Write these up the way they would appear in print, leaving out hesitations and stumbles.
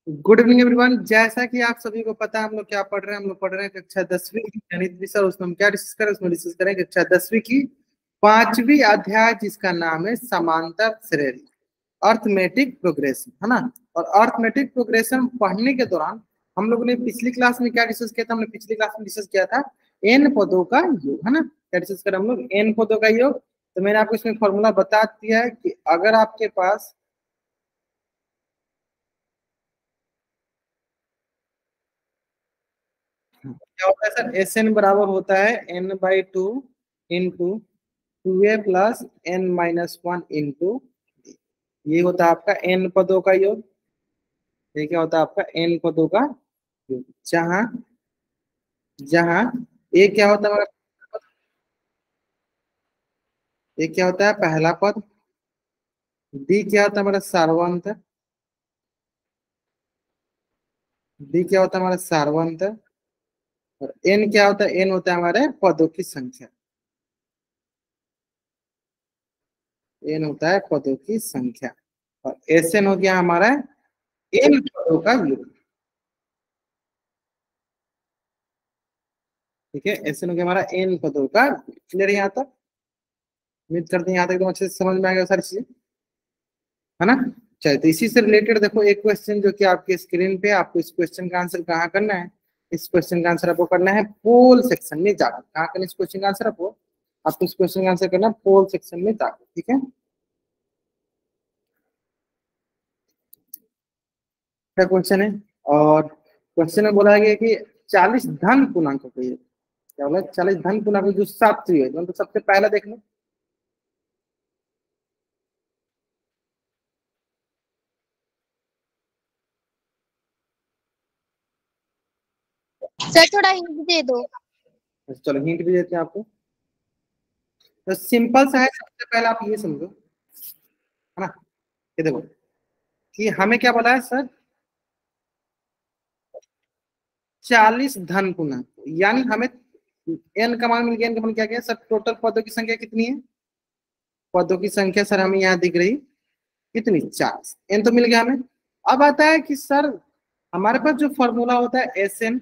Good evening everyone. जैसा कि आप सभी को पता है हम लोग क्या पढ़ रहे हैं, हम लोग पढ़ रहे हैं कक्षा 10वीं की गणित विषय। उसमें हम क्या डिस्कस करें, उसमें डिस्कस करें कक्षा 10वीं की 5वीं अध्याय जिसका नाम है समांतर श्रेणी, अर्थमेटिक प्रोग्रेशन, है ना। और अर्थमेटिक प्रोग्रेशन पढ़ने के दौरान हम लोगों ने पिछली क्लास में क्या डिस्कस किया था, हमने पिछली क्लास में डिस्कस किया था एन पदों का योग, है ना। क्या डिस्कस करें हम लोग, एन पदों का योग। तो मैंने आपको इसमें फॉर्मूला बता दिया है कि अगर आपके पास क्या होता है सर, एस एन बराबर होता है n/2 into 2a plus n-1 into, ये होता है आपका एन पदों का योग। ये क्या होता है आपका एन पदों का योग, जहां जहां ए क्या होता है हमारा, ए क्या होता है पहला पद, डी क्या होता है हमारा सारवंत, डी क्या होता है हमारा सारवंत, और एन क्या होता है, एन होता है हमारे पदों की संख्या, एन होता है पदों की संख्या। और एस एन हो गया हमारा एन पदों का योग। ठीक है, ऐसे में हमारा एन पदों का। क्लियर है यहाँ तक? उम्मीद करते हैं यहाँ तक एकदम अच्छे से समझ में आ गया सारी चीजें, है ना। चलिए, तो इसी से रिलेटेड देखो एक क्वेश्चन जो कि आपके स्क्रीन पे, आपको इस क्वेश्चन का आंसर कहाँ करना है, इस क्वेश्चन का आंसर आपको करना है पोल सेक्शन में जाकर। कहाँ करना इस क्वेश्चन का आंसर आपको इस क्वेश्चन का आंसर करना है पोल सेक्शन में जाकर। ठीक है, क्या क्वेश्चन है। और क्वेश्चन में बोला गया कि 40 धन पूर्णांकों को, ये क्या बोला, 40 धन पूर्णांक जो सातवीं है, तो सबसे पहला देख लो। सर थोड़ा हिंट दे दो। चलो हिंट भी देते हैं आपको। तो सिंपल सा है, सबसे पहले आप ये समझो, है ना। ये देखो कि हमें क्या बोला है सर, 40 धन पूर्णांक, यानी हमें एन का मान मिल गया। एन का मान क्या गया सर, टोटल पदों की संख्या कितनी है, पदों की संख्या सर हमें यहाँ दिख रही कितनी, 40। एन तो मिल गया हमें। अब आता है कि सर हमारे पास जो फॉर्मूला होता है एस एन,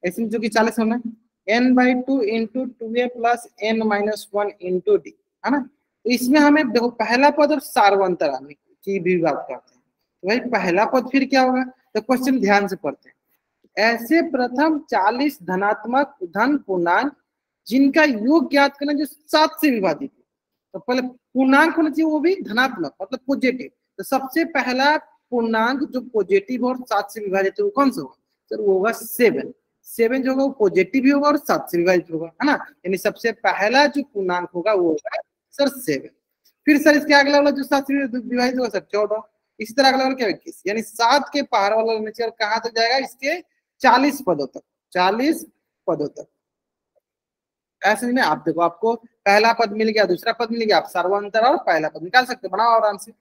एस एन जो कि 40 होना है, n/2 into 2a plus n-1 into D, है ना। तो इसमें हमें देखो पहला पद और सार्वंतराल की भी बात करते हैं। तो भाई पहला पद फिर क्या होगा, तो क्वेश्चन ध्यान से पढ़ते हैं। ऐसे प्रथम 40 धनात्मक धन पूर्णांक जिनका योग ज्ञात करना जो 7 से विभाजित है। तो पहले पूर्णांक होना चाहिए, वो भी धनात्मक मतलब पॉजिटिव। तो सबसे पहला पूर्णांक जो पॉजिटिव और 7 से विभाजित है वो कौन सा होगा सर, वो होगा 7। 7 जो होगा वो पॉजिटिव भी होगा और 7 से विभाजित होगा, है ना। यानी सबसे पहला जो पूर्णांक होगा वो होगा सर 7। फिर सर इसके अगला वाला जो 7 से विभाजित होगा सर 14। इसी तरह अगला वाला क्या है 21। यानी 7 के पहाड़ वाला लेना चाहिए, और कहाँ तक जाएगा इसके 40 पदों तक, 40 पदों तक। ऐसे में आप देखो, आपको पहला पद मिल गया, दूसरा पद मिल गया, आप सर्वांतर और पहला पद निकाल सकते हो, बनाओ आराम से।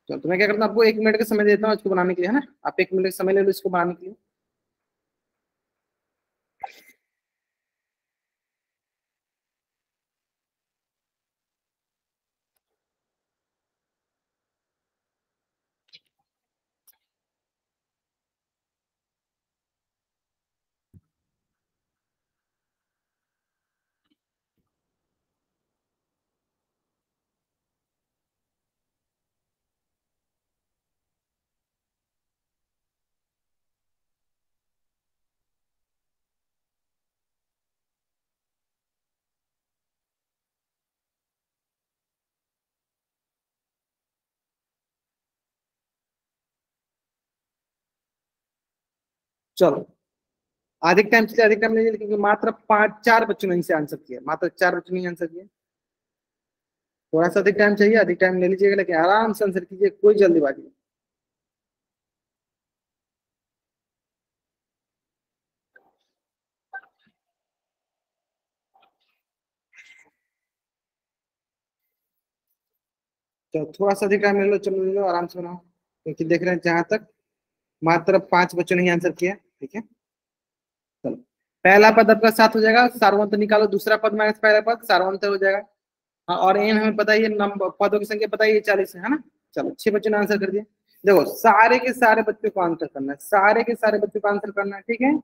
चलो तो मैं क्या करता हूँ, आपको 1 मिनट का समय देता हूँ इसको बनाने के लिए, है ना। आप 1 मिनट का समय ले लो इसको बनाने के लिए। चलो, अधिक टाइम से अधिक टाइम नहीं, क्योंकि मात्र 5-4 बच्चों ने इसे आंसर किया, मात्र 4 बच्चों ने आंसर किया। थोड़ा सा अधिक टाइम चाहिए, अधिक टाइम ले लीजिएगा, लेकिन आराम से आंसर कीजिए, कोई जल्दीबाजी नहीं। तो थोड़ा सा अधिक टाइम ले लो, चलो ले लो, आराम से बनाओ, क्योंकि देख रहे हैं जहां तक मात्र 5 बच्चों ने ही आंसर किया। ठीक है, चलो पहला पद आपका 7 हो जाएगा, सारवंत निकालो, दूसरा पद माइनस पहला पद सारवंत हो जाएगा। हाँ, और एन हमें पता ही है, नंबर पदों की संख्या पता ही है 40 है ना। चलो 6 बच्चों ने आंसर कर दिया। देखो सारे के सारे बच्चों को आंसर करना है, सारे के सारे बच्चों को आंसर करना है, ठीक है।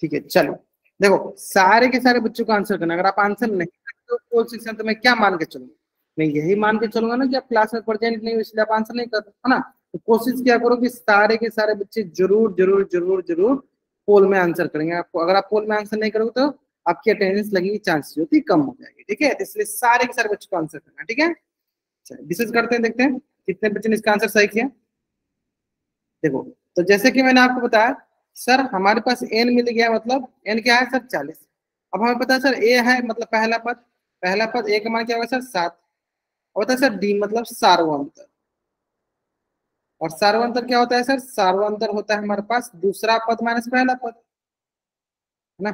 ठीक है चलो, देखो सारे के सारे बच्चों को आंसर करना। अगर आप आंसर नहीं करते तो कोल सेक्शन तो मैं क्या मान के चलूंगा, मैं यही मान के चलूंगा ना कि आप क्लास में प्रेजेंट नहीं हो इसलिए आप आंसर नहीं कर रहे, है ना। तो कोशिश क्या करो कि सारे के सारे बच्चे जरूर जरूर जरूर जरूर पोल में आंसर करेंगे। आपको अगर आप पोल में आंसर नहीं करोगे तो आपकी अटेंडेंस लगने की चांसेस होती है कम हो जाएगी, ठीक है। तो इसलिए सारे के सारे बच्चों को आंसर करना, ठीक है। डिस्कस करते हैं, देखते हैं कितने बच्चे ने इसका आंसर सही किया। देखो तो जैसे कि मैंने आपको बताया सर हमारे पास एन मिल गया, मतलब एन क्या है सर 40। अब हमें पता है सर ए है मतलब पहला पद, पहला पद ए का मान क्या होगा सर 7। और होता है सर डी मतलब सार्वंतर। और सार्वंतर क्या होता है सर, सार्वंतर होता है हमारे पास दूसरा पद माइनस पहला पद, है ना।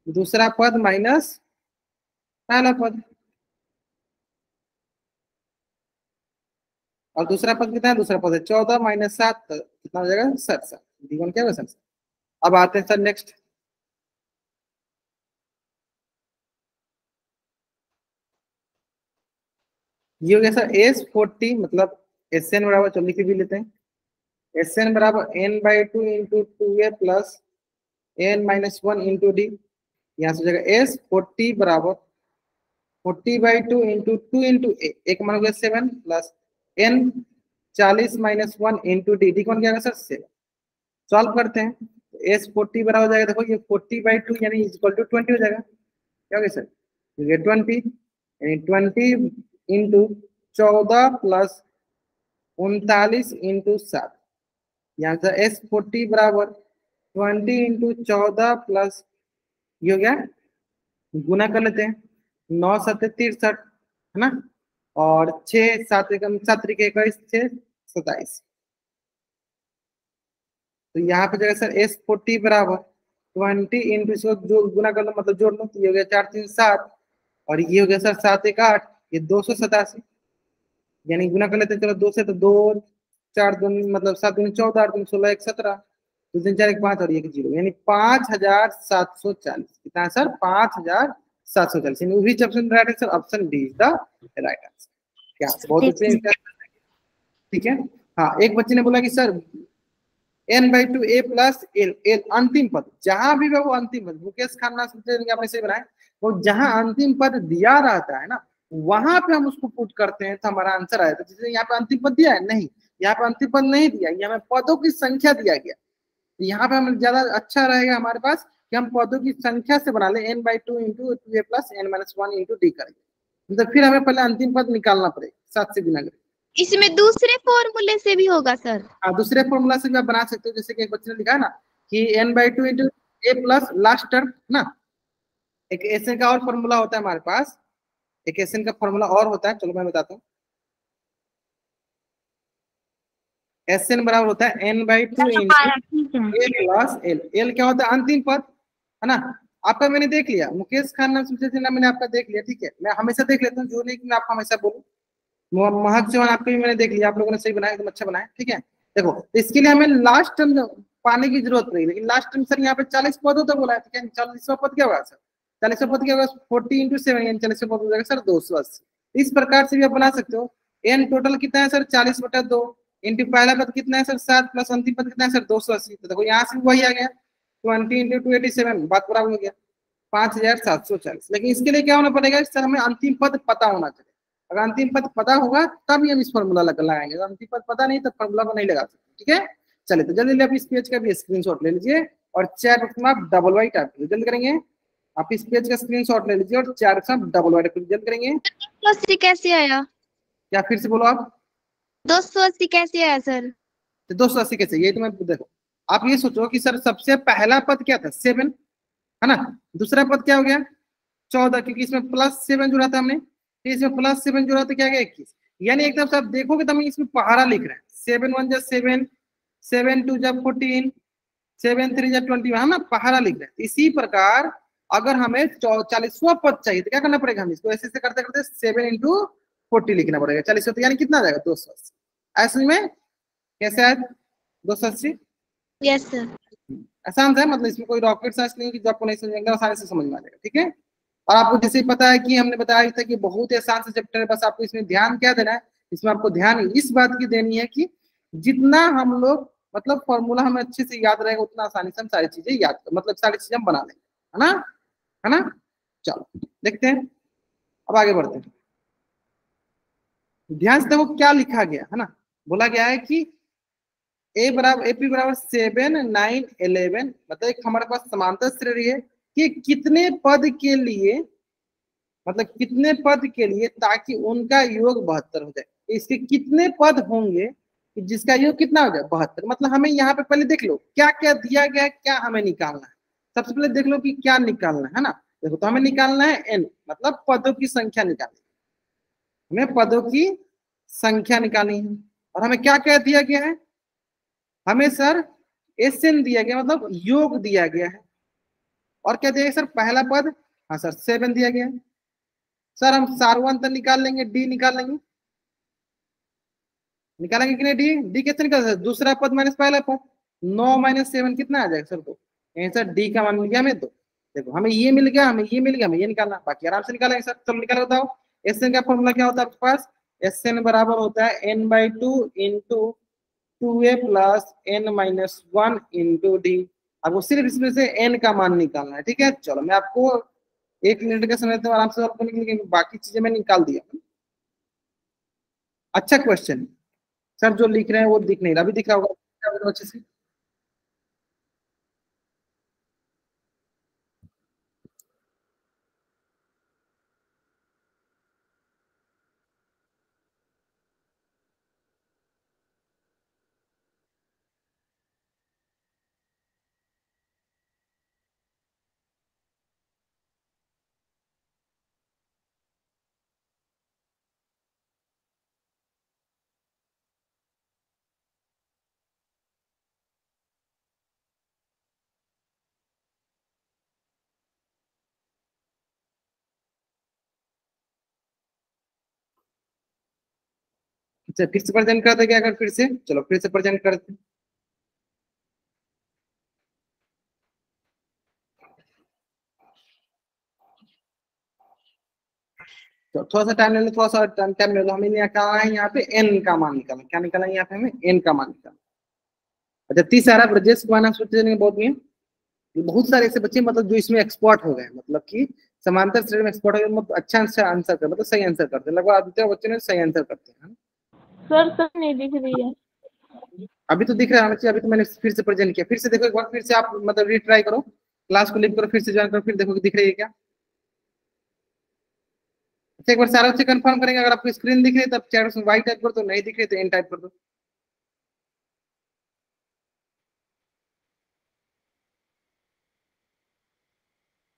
दूसरा पद माइनस पहला पद, और दूसरा पद कितना है, दूसरा पद है 14 माइनस 7 कितना हो जाएगा सर 7। डी1 क्या होगा सर 7। अब आते हैं सर नेक्स्ट। ये हो गया सर S40 मतलब एस एन बराबर, चलो लिख भी लेते हैं। एस एन बराबर N by two into two A plus N minus one into D. यहाँ से हो जाएगा S40 बराबर 40/2 एक मान हो गया 7 plus N 40 - 1 into D, D कौन क्या होगा सर 7। सॉल्व करते हैं तो S40 बराबर हो जाएगा, देखो ये 40/2 यानी इक्वल टू 20 हो जाएगा। क्या हो गया सर, ये 20 यानी 20 इंटू 14 प्लस 39 इंटू 7। यहाँ से S40 बराबर 20 इंटू 14 प्लस ये हो गया, गुना कर लेते हैं 9 × 7 = 63, है ना। और 6 × 7 = 21, 6 × 27। तो यहाँ पे जाएगा सर S40 बराबर 20 इंटू इसको जो गुना कर लो मतलब जोड़ लो, तो ये हो गया 4 × 3 = 7। और ये हो गया सर 7 × 1 = 8, ये 287। यानी गुना कर लेते हैं चलो 2 से, तो 2 4 दून मतलब 7 दूनी 14, 8 दूनी 16, 1 17, 2 3 4 1 5 और 1 0, यानी 5740। कितना है सर 5740। यानी which option right answer, option D is the right answer. क्या बहुत अच्छे, ठीक है। हाँ एक बच्चे ने बोला कि sir n/2 a plus L, L अंतिम पद जहां भी वो अंतिम पद, मुकेश खन्ना आपने सही बनाया, वो जहां अंतिम पद दिया रहता है ना वहां पे हम उसको पुट करते हैं तो हमारा आंसर आया। तो जैसे यहाँ पे अंतिम पद दिया है, नहीं यहाँ पे अंतिम पद नहीं दिया, यहाँ पे पदों की संख्या दिया गया। तो यहाँ पे हम ज्यादा अच्छा रहेगा हमारे पास कि हम पदों की संख्या से बना ले n/2 into 2a plus n-1 into D करेंगे। तो फिर हमें पहले अंतिम पद निकालना पड़ेगा 7 से गुना करके। इसमें दूसरे फॉर्मूले से भी होगा सर? हाँ दूसरे फॉर्मूला से भी आप बना सकते हो, जैसे कि एक बच्चे ने लिखा है ना कि n/2 इंटू ए प्लस लास्ट टर्म ना। एक एसएन का और फॉर्मूला होता है हमारे पास, एक एसएन का फॉर्मूला और होता है, चलो मैं बताता हूँ। एसएन बराबर होता है n/2 इंटू ए प्लस एल। एल क्या होता है अंतिम पद, है ना। आपका मैंने देख लिया, मुकेश खान नाम से ना मैंने आपका देख लिया, ठीक है। मैं हमेशा देख लेता हूँ, जो नहीं कि मैं आपको हमेशा बोलूँ। महक चौहान आपका भी मैंने देख लिया, आप लोगों ने सही बनाया, एकदम अच्छा बनाया, ठीक है। देखो तो इसके लिए हमें लास्ट टर्म पाने की जरूरत पड़ेगी, लेकिन लास्ट टर्म सर यहाँ पे 40 पद होता बोला है, ठीक है। 40वां पद क्या होगा सर, 40वां पद क्या होगा 40 इंटू 7 यानी 40वां पद हो जाएगा सर 280। इस प्रकार से भी आप बना सकते हो। एन टोटल कितना है सर 40/2 इंटू पहला पद कितना है सर 7 प्लस अंतिम पद कितना है सर 280। तो देखो यहाँ से वही आ गया 20 इंटू 287, बात बराबर हो गया 5740। लेकिन इसके लिए क्या होना पड़ेगा सर, हमें अंतिम पद पता होना चाहिए। अगर अंतिम पद पता होगा तभी हम इस फॉर्मूला लगाएंगे, तो अंतिम पद पता नहीं तो फॉर्मूला को नहीं लगा सकते, ठीक है। चलिए तो जल्दी आप इस पेज का भी स्क्रीनशॉट ले लीजिए और चैट बॉक्स में आप डबल वाइट टाइप जल्द करेंगे। आप इस पेज का स्क्रीनशॉट ले लीजिए और चैट बॉक्स में डबल वाइट जल्द करेंगे। 280 कैसे आया? क्या फिर से बोलो आप, 280 कैसे आया सर? तो 280 कैसे, ये तो मैं देखो, आप ये सोचो कि सर सबसे पहला पद क्या था 7, है ना, दूसरा पद क्या हो गया 14, क्योंकि इसमें +7 जुड़ा था हमने, तो इसमें +7 जुड़ा तो क्या गया 21। यानी एकदम से आप देखोगे तो हम इसमें पहाड़ा लिख रहे हैं, 7 1 जा 7, 7 2 जा 14, 7 3 जा 20, हम ना पहाड़ा लिख रहे हैं। इसी प्रकार अगर हमें 40वां पद चाहिए तो क्या करना पड़ेगा, हम इसको ऐसे ऐसे करते करते 7 × 40 लिखना पड़ेगा 40, तो यानी कितना आ जाएगा 280। ऐसे में कैसे आया 280? Yes sir. आसान है, मतलब इसमें कोई रॉकेट साइंस नहीं कि जो आपको नहीं समझेंगे आसानी से समझ में आ जाएगा, ठीक है। और आपको जैसे पता है कि हमने बताया था कि बहुत ही आसान से चैप्टर है, बस आपको इसमें ध्यान क्या देना है, इसमें आपको ध्यान इस बात की देनी है कि जितना हम लोग मतलब फॉर्मूला हमें अच्छे से याद रहेगा उतना आसानी से हम सारी चीजें याद मतलब सारी चीजें हम बना लेंगे, है ना, है ना। चलो देखते हैं, अब आगे बढ़ते हैं। ध्यान से देखो क्या लिखा गया है ना, बोला गया है कि AP बराबर 7 9 11, मतलब एक हमारे पास समांतर श्रेणी है कि कितने पद के लिए, मतलब कितने पद के लिए ताकि उनका योग 72 हो जाए। इसके कितने पद होंगे कि जिसका योग कितना हो जाए 72, मतलब हमें यहाँ पे पहले देख लो क्या क्या दिया गया है, क्या हमें निकालना है। सबसे पहले देख लो कि क्या निकालना है ना, देखो तो हमें निकालना है n, मतलब पदों की संख्या निकालनी है, हमें पदों की संख्या निकालनी है। और हमें क्या क्या दिया गया है, हमें सर SN दिया गया, मतलब योग दिया गया है। और क्या दिया गया सर, पहला पद, हाँ सर 7 दिया गया है। सर हम सारवंत निकाल लेंगे, डी निकाल लेंगे, निकालेंगे कि नहीं, डी कैसे निकाल सकते, दूसरा पद माइनस पहला पद, 9 - 7 कितना आ जाएगा सर, तो सर डी का मान मिल गया हमें। तो देखो हमें ये मिल गया, हमें ये मिल गया, हमें ये निकालना, बाकी आराम से निकालेंगे सर। चलो निकाल बताओ, SN का फॉर्मूला क्या होता है आपके पास, SN बराबर होता है n/2 × 2a + n-1 × d। आपको सिर्फ इसमें से n का मान निकालना है, ठीक है। चलो मैं आपको 1 मिनट का समय देता हूँ, आराम से सॉल्व करने के लिए, बाकी चीजें मैं निकाल दिया। अच्छा क्वेश्चन सर, जो लिख रहे हैं वो दिख नहीं रहा, अभी दिख रहा होगा अच्छे से। अच्छा फिर से प्रेजेंट करते क्या, अगर फिर से चलो फिर से प्रेजेंट करते। तो थोड़ा सा टाइम ले लो, थोड़ा सा टाइम ले लो, हमें निकालना है यहाँ पे n का मान निकालना, क्या निकालना है यहाँ पे हमें n का मान निकालना। अच्छा 30 ब्रजेश कुमार नाम सोचते हैं बहुत में, बहुत सारे ऐसे बच्चे मतलब जो इसमें एक्सपर्ट हो गए, मतलब कि समांतर श्रेणी में एक्सपर्ट हो गए, मतलब अच्छा आंसर कर, मतलब सही आंसर करते हैं, लगभग अधिकतर बच्चे ने सही आंसर करते हैं। सर सर नहीं दिख रही है। अभी तो दिख रहा है, अभी तो मैंने फिर से प्रेजेंट किया, फिर से देखो एक बार, फिर से आप मतलब रीट्राई करो, क्लास को लिख करो, फिर से ज्वाइन करो, फिर देखो कि दिख रही है क्या। अच्छा एक बार सारा बच्चे कंफर्म करेंगे, अगर आपको स्क्रीन दिख रही है तब चैट में वाई टाइप कर दो, नहीं दिख रही तो एन टाइप कर दो।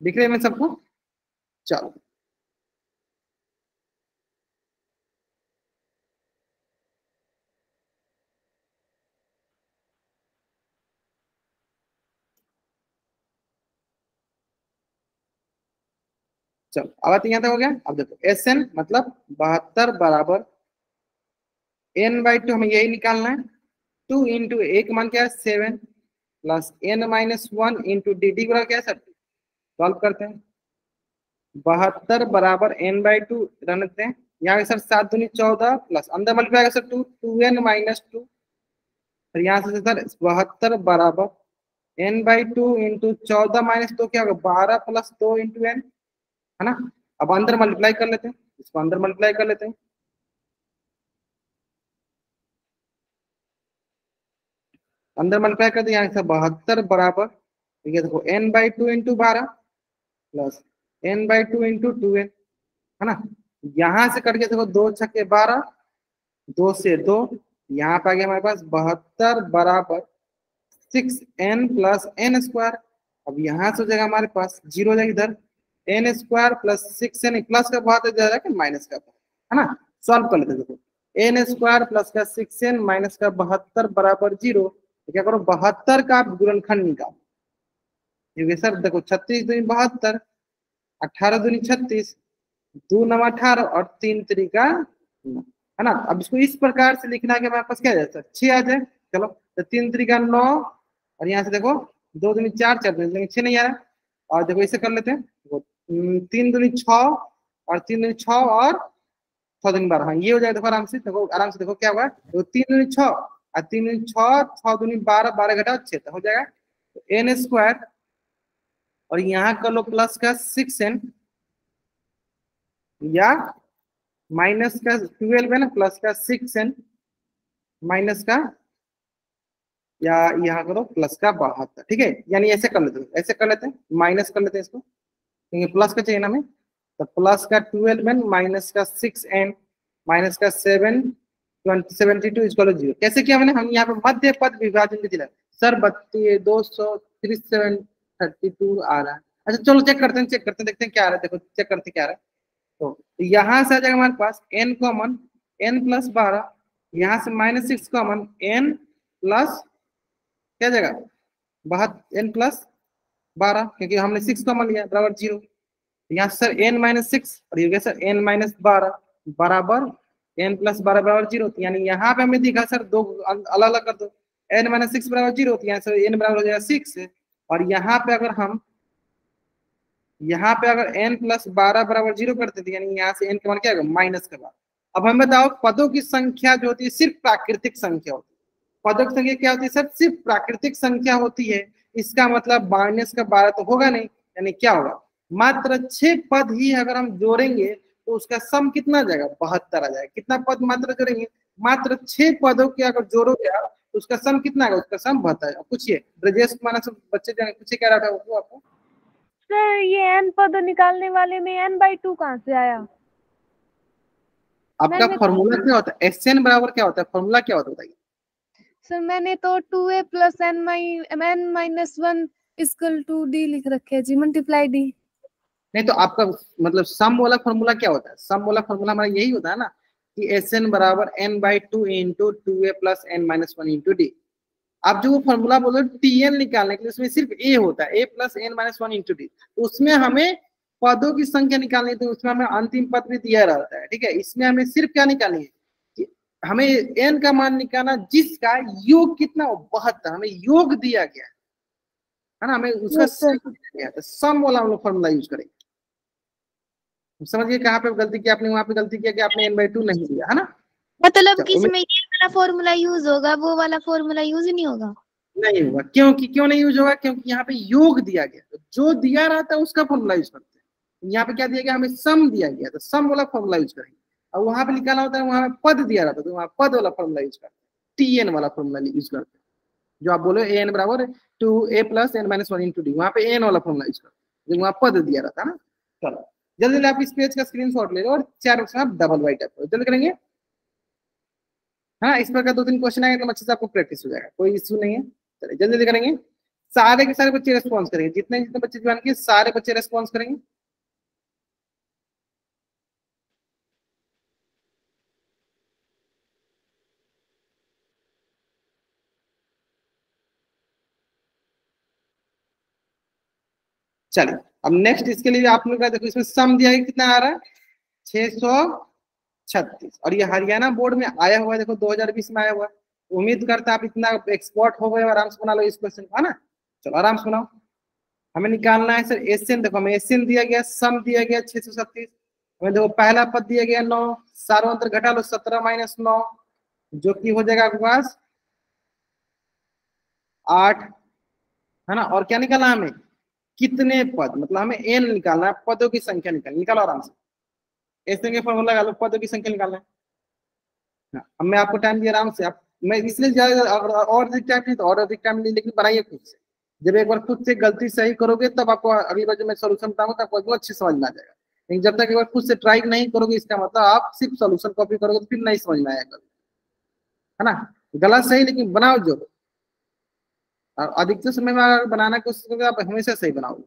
दिख रही है मैं सबको, चलो चलो अब आते यहाँ तक हो गया। अब देखो SN मतलब 72 बराबर n/2, हमें यही निकालना है, 2 × a का मान क्या है 7 + n-1 × dd बराबर क्या है सर, सॉल्व करते हैं। 72 बराबर n/2 रन देते हैं, यहाँ सर 7 दूनी 14 प्लस अंदर मल्टीप्लाई सर 2 2n - 2, फिर यहाँ से सर 72 बराबर n/2 × 14 - 2 क्या होगा 12 + 2 × n, है ना। अब अंदर मल्टीप्लाई कर लेते हैं, इसको अंदर मल्टीप्लाई कर लेते हैं, अंदर मल्टीप्लाई कर दिया, यहाँ से 72 बराबर, ये देखो n/2 × 12 प्लस n/2 × 2n, है ना। यहाँ से करके देखो 2 × 6 = 12, 2 से 2, यहाँ पे आ गया हमारे पास 72 बराबर 6n प्लस एन स्क्वायर। अब यहाँ से हो जाएगा हमारे पास जीरो हो जाएगा इधर, N square plus 6n, plus का बहुत ज्यादा कि माइनस का है ना। सॉल्व कर लेते देखो, एन स्क्वायर प्लस का 6n माइनस का 72 बराबर जीरो। तो क्या करो 72 का आप गुणनखंड निकालो, क्योंकि सर देखो 36 दूनी 72, 18 दूनी 36, 2 9 18 और 3 तरीका है ना। अब इसको इस प्रकार से लिखना है कि हमारे पास क्या आ जाए सर 6 आ जाए। चलो तो 3 तरीका 9, और यहाँ से देखो 2 दूनी 4, 4 दूनी 6 नहीं आ रहा। और देखो इसे कर लेते हैं, 3 दूनी 6 और 3 दूनी 6 और 6 दूनी 12, हाँ ये हो जाएगा। देखो आराम से देखो, आराम से देखो क्या हुआ, तो 3 दूनी 6 और 3 दूनी 6, 6 दूनी 12, 12 घटाओ 6 तो हो जाएगा एन स्क्वायर, और यहाँ कर लो प्लस का 6n, या माइनस का 12 है ना, प्लस का 6n माइनस का, या यहाँ करो प्लस का 72, ठीक है। यानी ऐसे कर लेते हैं, ऐसे कर लेते हैं, माइनस कर लेते हैं इसको, क्योंकि प्लस का चाहिए ना हमें। तो प्लस का 12n माइनस का 6n माइनस का 7 72 इक्वल 0। कैसे किया मैंने, हम यहाँ पे मध्य पद विभाजन भी दिला सर 237 आ रहा है। अच्छा चलो चेक करते हैं, चेक करते हैं, देखते हैं क्या आ रहा है। देखो चेक करते हैं क्या आ रहा है। तो यहाँ से आ जाएगा हमारे पास n कॉमन, n प्लस 12, यहाँ से -6 कॉमन, n प्लस क्या जाएगा n प्लस 12, क्योंकि हमने 6 कॉमन लिया बराबर 0। यहाँ सर n-6 और ये सर n-12 बराबर n प्लस 12 बराबर 0। यानी यहाँ पे हमें दिखा सर दो अलग अलग कर दो, n-6 बराबर 0, तो यहाँ सर n बराबर हो जाएगा 6, और यहाँ पे अगर हम n प्लस 12 बराबर 0 करते थे, यानी यहाँ से n का मान क्या होगा माइनस का 12। अब हम बताओ पदों की संख्या जो होती है सिर्फ प्राकृतिक संख्या होती है, पदों की संख्या क्या होती है सर सिर्फ प्राकृतिक संख्या होती है। इसका मतलब माइनस का 12 तो होगा नहीं, यानी क्या होगा मात्र 6 पद ही अगर हम जोड़ेंगे तो उसका सम कितना आ जाएगा 72 आ जाएगा। कितना पद मात्र जोड़ेंगे, मात्र 6 पदों के अगर जोड़ोगे आप तो उसका सम कितना आएगा, उसका सम 72। पूछिए ब्रजेश कुमार सब बच्चे जाने पूछिए क्या रहा था वो आपको। सर ये n पद निकालने वाले में n/2 कहाँ से आया? आपका फॉर्मूला क्या होता है, SN बराबर क्या होता है, फॉर्मूला क्या होता है बताइए। सर मैंने तो 2a plus n-1 equal to d लिख रखे है जी, मल्टीप्लाई d। नहीं तो आपका मतलब सम वाला फॉर्मूला क्या होता है, सम वाला फॉर्मूला हमारा यही होता है ना कि SN बराबर n/2 into 2a plus n-1 into d। आप जो फॉर्मूला बोल रहे हो TN निकालने के लिए उसमें सिर्फ a होता है, a plus n-1 into d। तो उसमें हमें पदों की संख्या निकालनी थी, उसमें हमें अंतिम पद भी दिया रहता है, ठीक है। इसमें हमें सिर्फ क्या निकालनी है कि हमें n का मान निकालना जिसका योग कितना हो 72, हमें योग दिया गया है ना, हमें उसका सम दिया गया, तो सम वाला हम लोग फॉर्मूला यूज करेंगे। समझिए कहाँ पे गलती किया आपने, वहां पे गलती किया कि आपने n/2 नहीं दिया है ना। मतलब कि इसमें ये वाला फॉर्मूला यूज होगा, वो वाला फॉर्मूला यूज नहीं होगा। नहीं होगा, क्योंकि क्यों नहीं यूज होगा, क्योंकि यहाँ पे योग दिया गया, तो जो दिया रहता है उसका फॉर्मूला यूज करते हैं। यहाँ पे क्या दिया गया, हमें सम दिया गया, तो सम वाला फॉर्मूला यूज करेंगे। और वहां पे निकाला होता है, वहां पे पद दिया रहता है, तो वहां पद वाला फॉर्मूला यूज करते हैं, TN वाला फॉर्मूला यूज करते हैं। जो आप बोलो an बराबर 2a plus n-1 into D, वहां पे n वाला फॉर्मूला यूज करते हैं, वहां पद दिया रहता है ना। चलो जल्दी जल्दी आप इस पेज का स्क्रीनशॉट ले लो और 4 ऑप्शन आप डबल वाइट टाइप करो, जल्दी करेंगे। हाँ इस पर का 2-3 क्वेश्चन आएगा तो अच्छे से आपको प्रैक्टिस हो जाएगा, कोई इश्यू नहीं है। चलिए जल्दी जल्दी करेंगे, सारे के सारे बच्चे रेस्पॉन्स करेंगे, जितने जितने बच्चे ज्वाइन किए सारे बच्चे रेस्पॉन्स करेंगे। चलिए अब नेक्स्ट इसके लिए आप लोग का देखो, इसमें सम दिया है कितना आ रहा है 636, और ये हरियाणा बोर्ड में आया हुआ है, देखो 2020 में आया हुआ है। उम्मीद करता आप इतना एक्सपर्ट हो गए, आराम से बना लो इस क्वेश्चन को है ना। चलो आराम से बनाओ, हमें निकालना है सर SN। देखो हमें SN दिया गया, सम दिया गया 636, हमें देखो पहला पद दिया गया 9, सारों अंतर घटा लो 17 माइनस 9, जो कि हो जाएगा आपके पास 8 है ना। और क्या निकालना है हमें, कितने पद, मतलब हमें n निकालना है, पदों की संख्या निकालो आराम से। SN के फॉर्मूला लगा लो, पदों की संख्या निकालना है। हाँ, अब मैं आपको टाइम दिया आराम से, आप मैं इसलिए ज्यादा और अधिक टाइम नहीं तो और अधिक टाइम नहीं, लेकिन बनाइए खुद से। जब एक बार खुद से गलती सही करोगे तब आपको अगली बार जब मैं सोल्यूशन बताऊंगा तो आपको अच्छे समझ में आ जाएगा। लेकिन जब तक एक बार खुद से ट्राई नहीं करोगे, इसका मतलब आप सिर्फ सोल्यूशन कॉपी करोगे तो फिर नहीं समझ में आएगा, है ना। गलत सही लेकिन बनाओ जो, और अधिकतर समय में अगर बनाना की कोशिश करोगे आप हमेशा सही बनाओगे।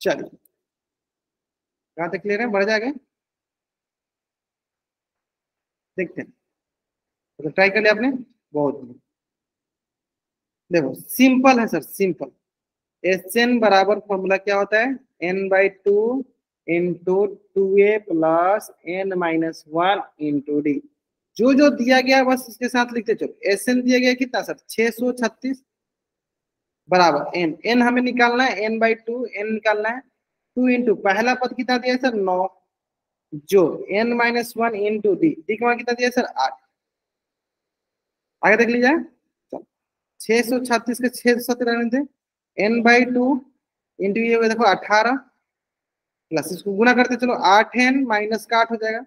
चलिए, कहाँ तक क्लियर है, बढ़ जाएगा, देखते हैं। तो ट्राई कर लिया आपने, बहुत बढ़िया। देखो सिंपल है सर, सिंपल। एस एन बराबर फॉर्मूला क्या होता है, n/2 into 2a plus n-1 into D. जो जो दिया गया बस इसके साथ लिखते चलो। एस एन दिया गया कितना सर, 636 बराबर एन, एन हमें निकालना है, n/2 एन निकालना है। 2 इंटू पहला पद कितना दिया है सर 9, जो n-1 इंटू डी, डी का मान कितना दिया है सर 8। आगे देख लीजिए, 636 के 617 रहने थे, n/2 इंटू ये होगा देखो 18 प्लस इसको गुना करते चलो 8n माइनस का 8 हो जाएगा,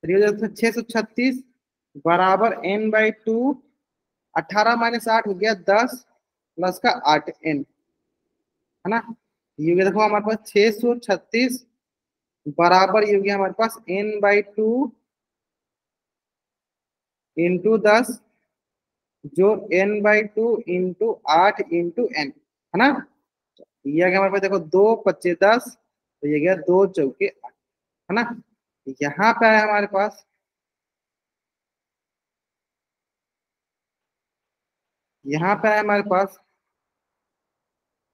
636 बराबर n/2, 18 माइनस 8 हो गया 10 प्लस का 8n, है ना। ये देखो हमारे पास 636 बराबर ये हो गया हमारे पास n/2 इंटू 10, जो n/2 इंटू 8 इंटू n, है ना। ये आ गया हमारे पास देखो 2 25 10, तो ये गया 2 चौके 8, है ना। यहाँ पे आया हमारे पास, यहाँ पे आया हमारे पास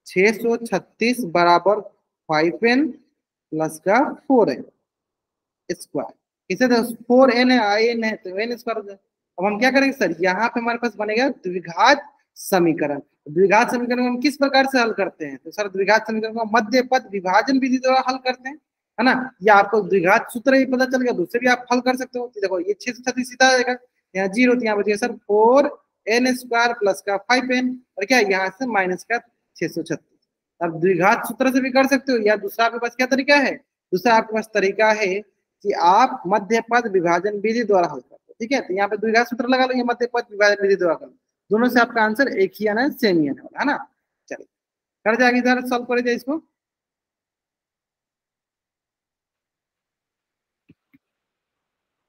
636 बराबर 5n प्लस का 4n स्क्वायर। इसे तो 4n है, n है तो n स्क्वायर हो जाए। अब हम क्या करेंगे सर, यहाँ पे हमारे पास बनेगा द्विघात समीकरण। द्विघात समीकरण को हम किस प्रकार से हल करते हैं, तो सर द्विघात समीकरण को मध्य पद विभाजन विधि द्वारा हल करते हैं, है ना। या आपको द्विघात सूत्र ही पता चल गया, दूसरे भी आप हल कर सकते हो। देखो ये 636 सीधा आ जाएगा, यहाँ 0 तो यहाँ बचेगा सर 4n स्क्वायर प्लस का 5n, और क्या यहाँ से माइनस का 636। अब द्विघात सूत्र से भी कर सकते हो, या दूसरा आपके पास क्या तरीका है, दूसरा आपके पास तरीका है कि आप मध्य पद विभाजन विधि द्वारा हल करते हो। ठीक है, तो यहाँ पे द्विघात सूत्र लगा लो, ये मध्य पद विभाजन विधि द्वारा कर लो, दोनों से आपका आंसर एक ही आना है, सेम ही आने वाला है ना। चलिए कर जाएगी, इधर सॉल्व कर जाए इसको।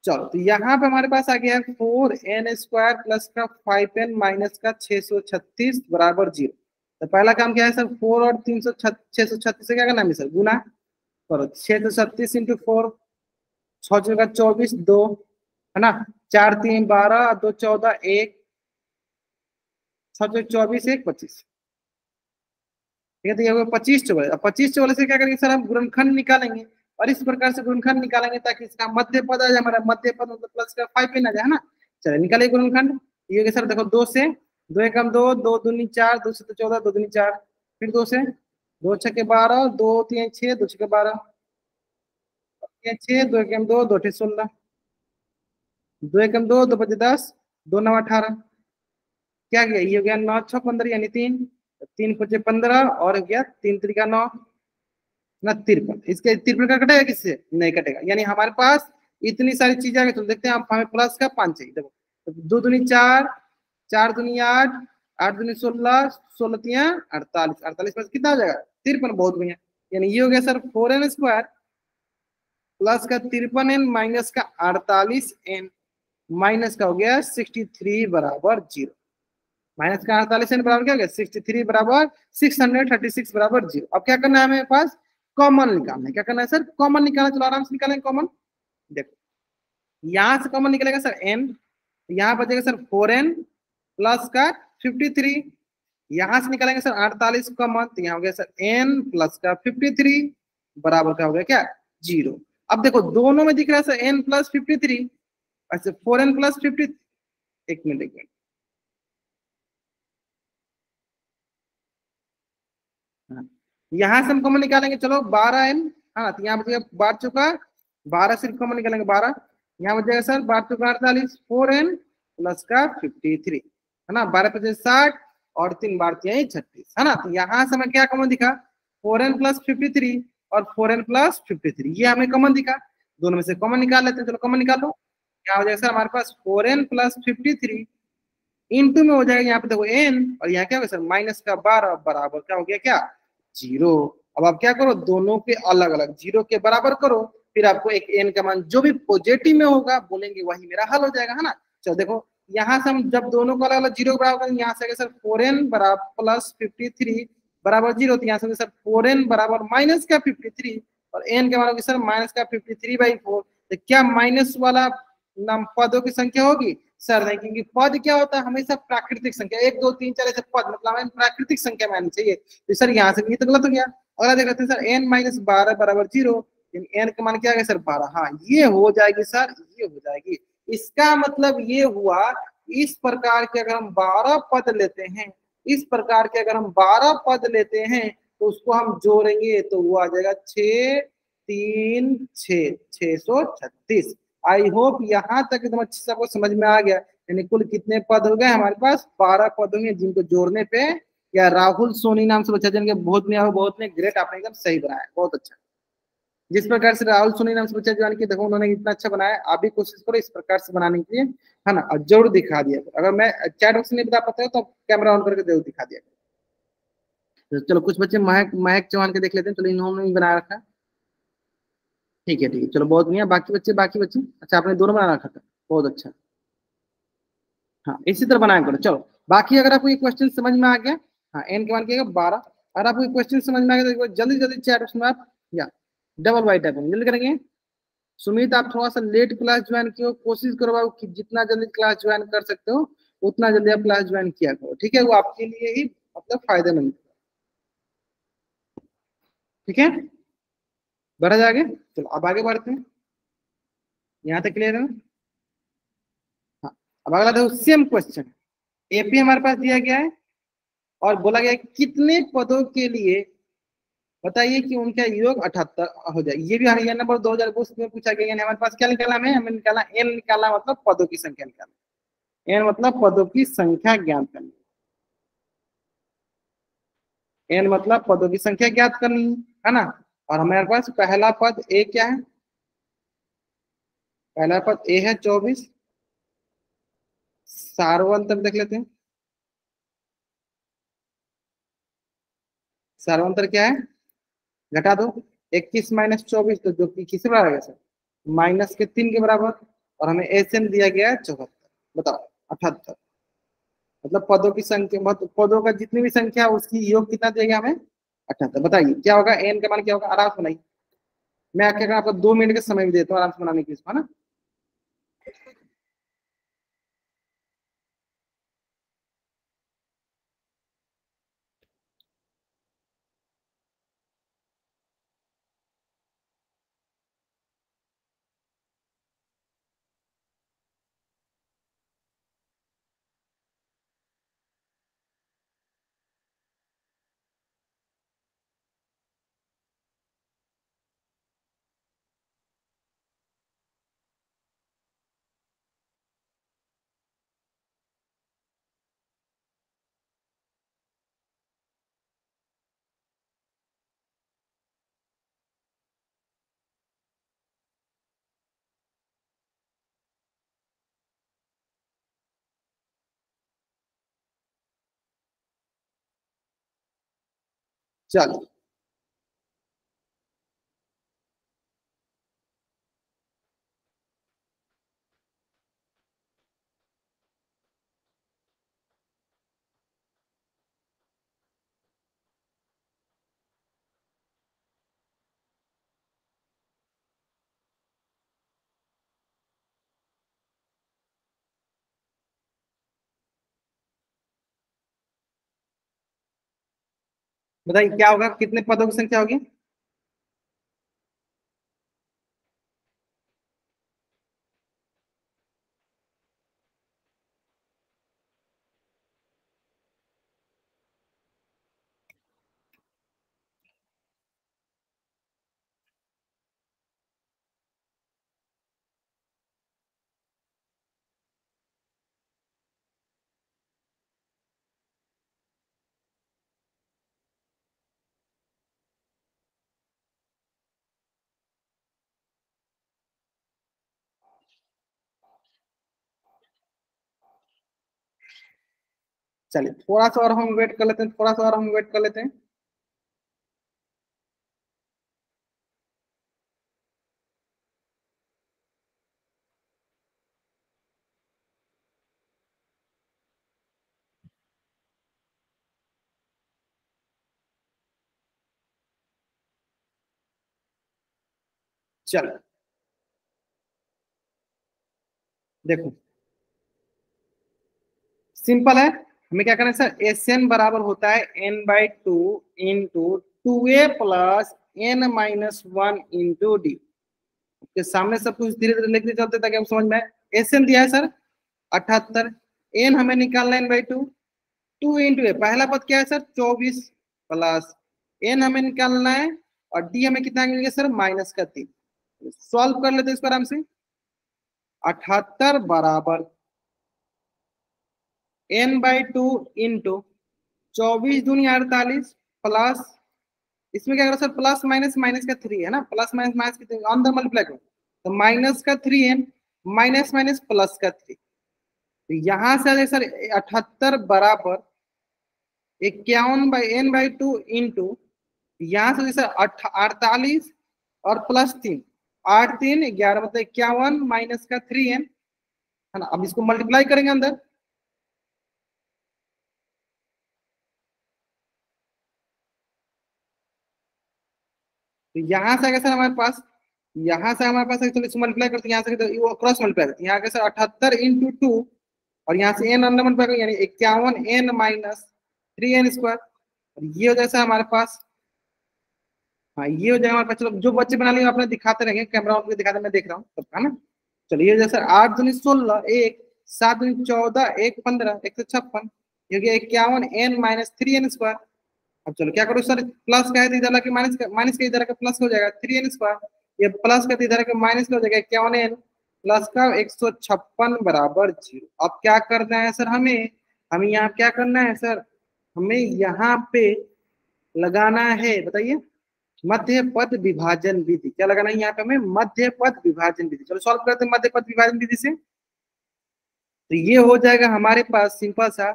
चलो तो यहाँ पे हमारे पास आ गया है 4n स्क्वायर प्लस का 5n माइनस का 636 बराबर 0। तो पहला काम क्या है सर, 4 और 636 से क्या करना है सर, गुना करो। 636 इंटू 4, 6 जगह 24 2, है ना। 4 3 12, 2 14 1, 6 24 1 25। ठीक है, तो ये होगा 25 चौबे। अब 25 चौबे से क्या करेंगे सर, हम गुणनखंड निकालेंगे, और इस प्रकार से गुणनखंड निकालेंगे ताकि इसका मध्य पद आ जाए, हमारा मध्य पद मतलब प्लस का 5n आ जाए, है ना। चलिए निकालिए गुणनखंड। ये होगा सर देखो 2 से 2 एकम 2, 2 दूनी 4, 2 से 14, 2 दूनी 4, फिर 2 से 2 छके 12, 2 3 6, 2 छके 12, 6 2 एकम 2, 2 ठे 16, 2 एकम 2, 2 बजे 10, 2 9 18, क्या गया, ये हो गया 9 6 15 यानी 3, 3 5 15, और हो गया 3 3 9 ना 53। इसके 53 का कटेगा, किससे नहीं कटेगा, यानी हमारे पास इतनी सारी चीजें आ गई। तो देखते हैं आप, हमें प्लस का 5 चाहिए। देखो 2 दूनी 4, 4 दूनी 8, 8 दूनी 16, 16 तिया 48, 48 में से कितना हो जाएगा 53, बहुत बढ़िया। यानी ये हो गया सर 4n स्क्वायर प्लस का 53n माइनस का 48n माइनस का हो गया 63 बराबर 0। माइनस का 48 n बराबर क्या हो गया 63 बराबर 636 बराबर 0। अब क्या करना है हमें पास कॉमन निकालना है। क्या करना है सर कॉमन निकालना। चलो आराम से निकालेंगे कॉमन। देखो यहां से कॉमन निकलेगा सर n, यहाँ बचेगा सर 4n प्लस का 53। यहां से निकालेंगे सर 48 कॉमन, तो यहाँ हो गया सर n प्लस का 53 बराबर क्या हो गया क्या 0। अब देखो दोनों में दिख रहा है सर n प्लस 53, अच्छा 4n प्लस 50। एक मिनट एक मिनट, हाँ। यहाँ से हम कॉमन निकालेंगे चलो 12n, हाँ तो यहाँ बचेगा 12 चुका 12 सिर्फ कॉमन निकालेंगे 12, यहाँ बचेगा सर 12 चुका 48 4n प्लस का 53 है ना, 12 पचास 60 और 3 बार 36 है ना। तो यहाँ से हमें क्या कॉमन दिखा 4n प्लस 53 और 4n प्लस 53, ये हमें कॉमन दिखा। दोनों में से कॉमन निकाल लेते हैं, चलो कॉमन निकालो। क्या हो जाएगा सर हमारे पास 4n प्लस 53 इंटू में हो जाएगा यहाँ पे देखो n, और यहाँ क्या होगा सर माइनस का 12 बराबर क्या हो गया क्या 0। अब आप क्या करो दोनों के अलग अलग 0 के बराबर करो, फिर आपको एक n का मान जो भी पॉजिटिव में होगा बोलेंगे वही मेरा हल हो जाएगा है ना। चलो देखो यहाँ से हम जब दोनों को अलग अलग 0 बराबर करेंगे, यहाँ से सर 4n बराबर प्लस 53 बराबर 0, तो यहाँ से सर 4n बराबर माइनस का 53 और n के मान होगी सर माइनस का 53/4। तो क्या माइनस वाला नाम पदों की संख्या होगी सर नहीं, क्योंकि पद क्या होता है हमेशा प्राकृतिक संख्या 1 2 3 4 ऐसे पद मतलब हमें प्राकृतिक संख्या में आनी चाहिए। तो सर यहाँ से ये तो गलत हो गया। अगला देख लेते हैं सर n माइनस 12 बराबर 0, n का मान क्या है सर 12, हाँ ये हो जाएगी सर, ये हो जाएगी। इसका मतलब ये हुआ इस प्रकार के अगर हम 12 पद लेते हैं, इस प्रकार के अगर हम 12 पद लेते हैं तो उसको हम जोड़ेंगे तो वो आ जाएगा 6 3 6 636। आई होप यहाँ तक एकदम अच्छे से आपको समझ में आ गया। यानी कुल कितने पद हो गए हमारे पास 12 पद होंगे, जिनको जोड़ने पे या राहुल सोनी नाम से बच्चा जिनके बहुत ने ग्रेट, आपने एकदम सही बनाया बहुत अच्छा। जिस प्रकार से राहुल सोनी नाम से बच्चा जान के देखो उन्होंने इतना अच्छा बनाया, आप भी कोशिश करो इस प्रकार से बनाने के लिए है ना, और जरूर दिखा दिया करो। अगर मैं चैट बॉक्स नहीं बता पाता तो कैमरा ऑन करके जरूर दिखा दिया करो। तो चलो कुछ बच्चे महक महक चौहान के देख लेते हैं, चलो इन्होंने भी बना रखा है। ठीक है चलो बहुत बढ़िया। बाकी बच्चे अच्छा आपने दोनों बना रखा था, बहुत अच्छा। हाँ इसी तरह बनाया करो। चलो बाकी अगर आपको ये क्वेश्चन समझ में आ गया, हाँ एन के मान किया 12, अगर आपको क्वेश्चन समझ में आ गया तो जल्दी जल्दी चैट बॉक्स में आप या डबल वाइट टाइप जल्दी करेंगे। सुमित आप थोड़ा सा लेट क्लास ज्वाइन किया, कोशिश करो बाबू कि जितना जल्दी क्लास ज्वाइन कर सकते हो उतना जल्दी आप क्लास ज्वाइन किया करो, ठीक है, वो आपके लिए ही मतलब फायदेमंद है। ठीक है बढ़ा जाएगा। चलो अब आगे बढ़ते हैं, यहाँ तक क्लियर है ना? हाँ अब अगला देखो सेम क्वेश्चन, एपी हमारे पास दिया गया है और बोला गया है कितने पदों के लिए बताइए कि उनका योग 78 हो जाए। ये भी हरियाणा नंबर 2020 में पूछा गया है। हमारे पास क्या निकाला हमें निकाला एन, निकाला मतलब पदों की संख्या निकालना, एन मतलब पदों की संख्या ज्ञात करनी, एन मतलब पदों की संख्या ज्ञात करनी है ना। और हमारे पास पहला पद ए क्या है, पहला पद ए है 24, सार्वंतर देख लेते हैं। सार्वंतर क्या है घटा दो, 21 माइनस 24 तो जो कि किसके बराबर है सर माइनस के 3 के बराबर, और हमें एस एन दिया गया है 74, बताओ 78। मतलब पदों की संख्या मतलब पदों का जितनी भी संख्या है उसकी योग कितना दिया गया हमें 78। बताइए क्या होगा एन का मान क्या होगा, आराम से बनाइए। मैं क्या आपको 2 मिनट का समय भी देता हूँ आराम से बनाने के लिए, है ना। चलो बताइए क्या होगा, कितने पदों की संख्या होगी? चलिए थोड़ा सा और हम वेट कर लेते हैं, थोड़ा सा और हम वेट कर लेते हैं। चलो देखो, सिंपल है। हमें क्या करना है सर, एस एन बराबर होता है n/2 into 2a plus n-1 into D. के सामने सब कुछ धीरे धीरे लिखते चलते ताकि हम समझ में आए। एस एन दिया है सर 78, एन हमें निकालना है n/2, 2 इंटू ए, पहला पद क्या है सर 24 प्लस एन हमें निकालना है, और डी हमें कितना मिलेगा सर -3। सॉल्व कर लेते हैं इसको आराम से। 78 बराबर n/2 इंटू 24×2 = 48 प्लस, इसमें क्या करो सर, प्लस माइनस माइनस का 3 है ना, प्लस माइनस माइनस का ऑन द मल्टीप्लाई करो, तो माइनस का 3n माइनस माइनस प्लस का 3। तो यहां से आ जाए सर 78 बराबर 51/n/2 इंटू, यहाँ से सर 48 और प्लस 3, 8 3 11 मतलब 51 माइनस का 3n है ना। अब इसको मल्टीप्लाई करेंगे अंदर, तो यहाँ से आएगा सर हमारे पास, यहाँ से हमारे पास एक्चुअली इसको मल्टीप्लाई करते हैं, यहाँ से तो वो क्रॉस मल्टीप्लाई करते हैं, यहाँ सर 78 इंटू 2, और यहाँ से एन अंदर मल्टीप्लाई करेंगे, यानी 51n माइनस 3n²। ये हो जाए सर हमारे पास, हाँ ये हो जाएगा हमारे पास। चलो जो बच्चे बना लिए अपने दिखाते रहेंगे, कैमरा ऑन करके दिखाते, मैं देख रहा हूँ सबका ना। चलिए ये हो जाए सर 8 दूनी 16, 1 7 दूनी 14, 1 15, 156, ये हो गया 51n माइनस 3n²। अब चलो क्या करो सर, प्लस का है तो इधर लाके माइनस का इधर का प्लस हो जाएगा 3n², ये प्लस का तो इधर का माइनस का हो जाएगा 51n प्लस का 156 बराबर 0। अब क्या करना है सर, हमें हमें यहाँ क्या करना है सर, हमें यहाँ पे लगाना है, बताइए, मध्य पद विभाजन विधि। क्या लगाना है यहाँ पे हमें, मध्य पद विभाजन विधि। चलो सॉल्व करते हैं मध्य पद विभाजन विधि से। तो ये हो जाएगा हमारे पास सिंपल सा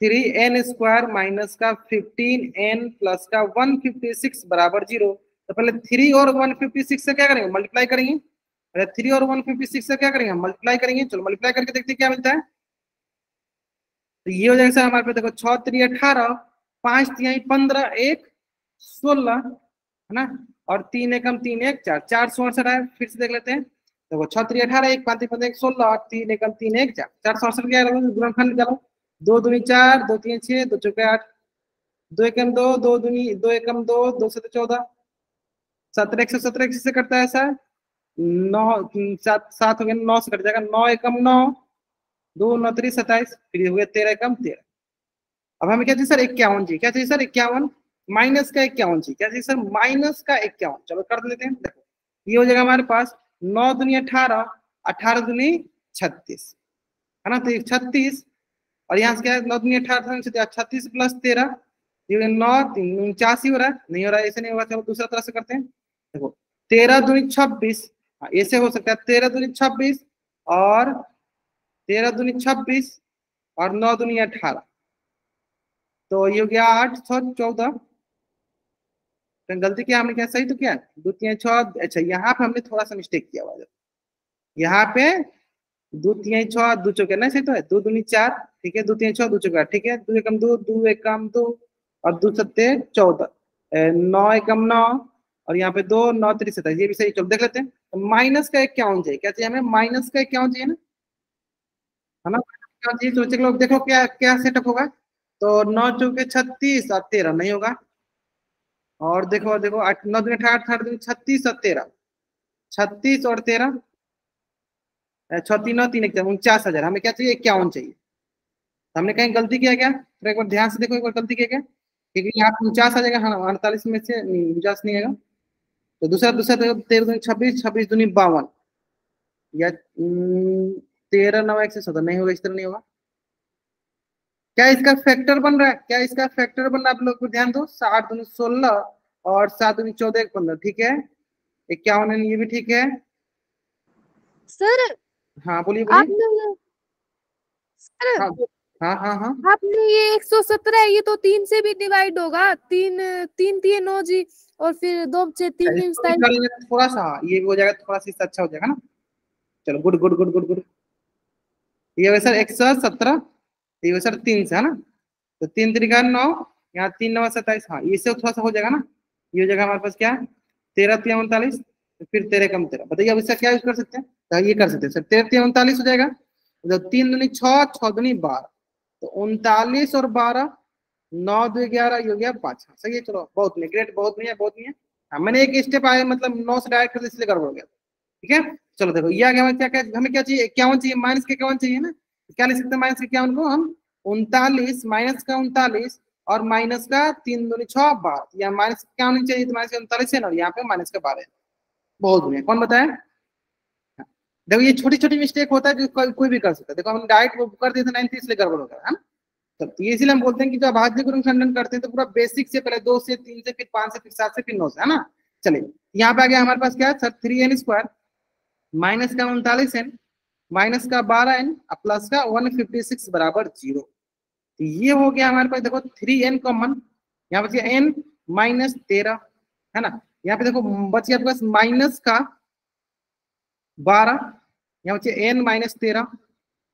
3n² माइनस का 15n प्लस का 156 बराबर 0। तो पहले 3 और 156 से क्या करेंगे, मल्टीप्लाई करेंगे। पहले 3 और 156 से क्या करेंगे, मल्टीप्लाई करेंगे। चलो मल्टीप्लाई करके देखते हैं क्या मिलता है। तो ये हो जाएगा सर हमारे पास, देखो 6 3 18, 5 3 15, 1 16 है ना, और 3 एकम 3 1 4, 468 है। फिर से देख लेते हैं, देखो 6 3 18, 1 5 3 15, 1 16, और 3 एकम 3 1 4, 468 क्या है, गुणनखंड निकालो। 2 दूनी 4, 2 3 6, 2 चौके 8, 2 एकम 2, 2 दूनी 2 एकम 2, 2 से 14, 17 117 से कटता है सर 9, 7 7 हो गया, 9 से कट जाएगा, 9 एकम 9, 2 9 3 27, फिर हो गया 13 एकम 13। अब हमें क्या चाहिए सर, 51 जी, क्या चाहिए सर 51 माइनस का 51 जी, क्या चाहिए सर माइनस का 51। चलो कर लेते हैं, देखो ये हो जाएगा हमारे पास 9 दूनी 18, 18 दूनी 36 है ना, तो 36, और यहाँ से क्या है 9 दूनी 18, 36 प्लस 13, ये 9 3 89 हो रहा है, नहीं हो रहा है, ऐसे नहीं होगा। चलो दूसरा तरह से करते हैं, देखो 13 दूनी 26, ऐसे हो सकता है 13 दूनी 26 और 13 दूनी 26 और 9 दूनी 18, तो ये हो गया 8 6 14। तो गलती क्या हमने, क्या सही तो क्या, 2 3 6, अच्छा यहाँ पे हमने थोड़ा सा मिस्टेक किया हुआ है, यहाँ पे 2 3 6 2 चौके ना, सही तो है, 2 दूनी 4, ठीक है, 2 3 6 2 चौके 8, ठीक है, 2 एकम 2, 2 एकम 2, और 2 सत्ते 14, 9 एकम 9, और यहाँ पे 2 9 3 27, ये भी सही। चलो देख लेते हैं, तो माइनस का 51 चाहिए, क्या चाहिए हमें, माइनस का 51 चाहिए ना, है ना, क्या चाहिए। तो बच्चे लोग देखो क्या क्या सेटअप होगा, तो 9 चौके 36 और 13 नहीं होगा, और देखो 9 दूनी 18, 18 दूनी 36 और 13, 36 और 13, 6 3 9 3 49,000। हमें क्या चाहिए? 51 चाहिए। तो हमने कहीं गलती किया क्या? तो एक बार ध्यान से देखो, एक बार गलती किया क्या? क्योंकि यहाँ 49 आ जाएगा, हाँ 48 में से 49 नहीं आएगा। तो दूसरा दूसरा 13 दूनी 26, 26 दूनी 52, या 13 9 117 नहीं होगा, इस तरह नहीं होगा। क्या इसका फैक्टर बन रहा है? क्या इसका फैक्टर बन रहा है? आप लोग को ध्यान दो, 8 दूनी 16 और 7 दूनी 14 15, ठीक है। 51 ये भी ठीक है। सर हाँ बोलिए बोलिए। आपने सर हाँ हाँ हाँ हाँ। आपने ये 117 है, ये तो 3 से भी डिवाइड होगा। 3 3 3 9 जी, और फिर 2 6 3 3 इसको भी कर लेंगे थोड़ा सा, ये भी हो जाएगा, थोड़ा सा इससे अच्छा हो जाएगा ना। चलो good good good good good. ये वैसे 117, ये वैसे 3 से है ना। तो 3 तरीका 9, यहाँ 3 9 27, हाँ इससे थोड़ा सा हो जाएगा ना। ये हो जाएगा हमारे पास क्या? 13 3 39, फिर 13 कम 13। बताइए अब इसका क्या यूज कर सकते हैं? तो ये कर सकते हैं सर, 13 3 39 हो जाएगा। तो 3 दूनी 6, 6 दूनी 12, तो 39 और 12, 9 2 11, ये हो गया 5। सही है, चलो बहुत नहीं, ग्रेट, बहुत नहीं है, बहुत नहीं है। हाँ, मैंने एक स्टेप आया, मतलब 9 से डायरेक्ट कर इसलिए गड़बड़ हो गया। ठीक है, चलो देखो ये आ गया। हमें क्या हमें क्या चाहिए? 51 चाहिए, माइनस के 51 चाहिए ना। क्या लिख सकते हैं माइनस के 51 को हम? 39 माइनस का 39 और माइनस का 3 दूनी 6 12, या माइनस क्या होनी चाहिए? तो माइनस 39 है ना, और यहाँ पे माइनस का 12 है। बहुत बढ़िया, कौन बताया? देखो ये छोटी छोटी मिस्टेक होता है जो कोई भी कर सकता है। देखो हम डायरेक्ट वो कर दिए थे 9 इसलिए गड़बड़ हो गया है ना। तो ये इसलिए हम बोलते हैं कि जब भाज्य गुणन खंडन करते हैं तो पूरा बेसिक से पहले 2 से 3 से फिर 5 से फिर 7 से फिर 9 से, है ना। चलिए यहाँ पे आ गया हमारे पास क्या है सर? 3n² माइनस का 39n माइनस का 12n प्लस का 156 बराबर 0। तो ये हो गया हमारे पास। देखो 3n कॉमन, यहाँ बच गया n माइनस 13, है ना। यहाँ पे देखो बच गया आपके पास माइनस का 12, यहाँ बच गया n माइनस 13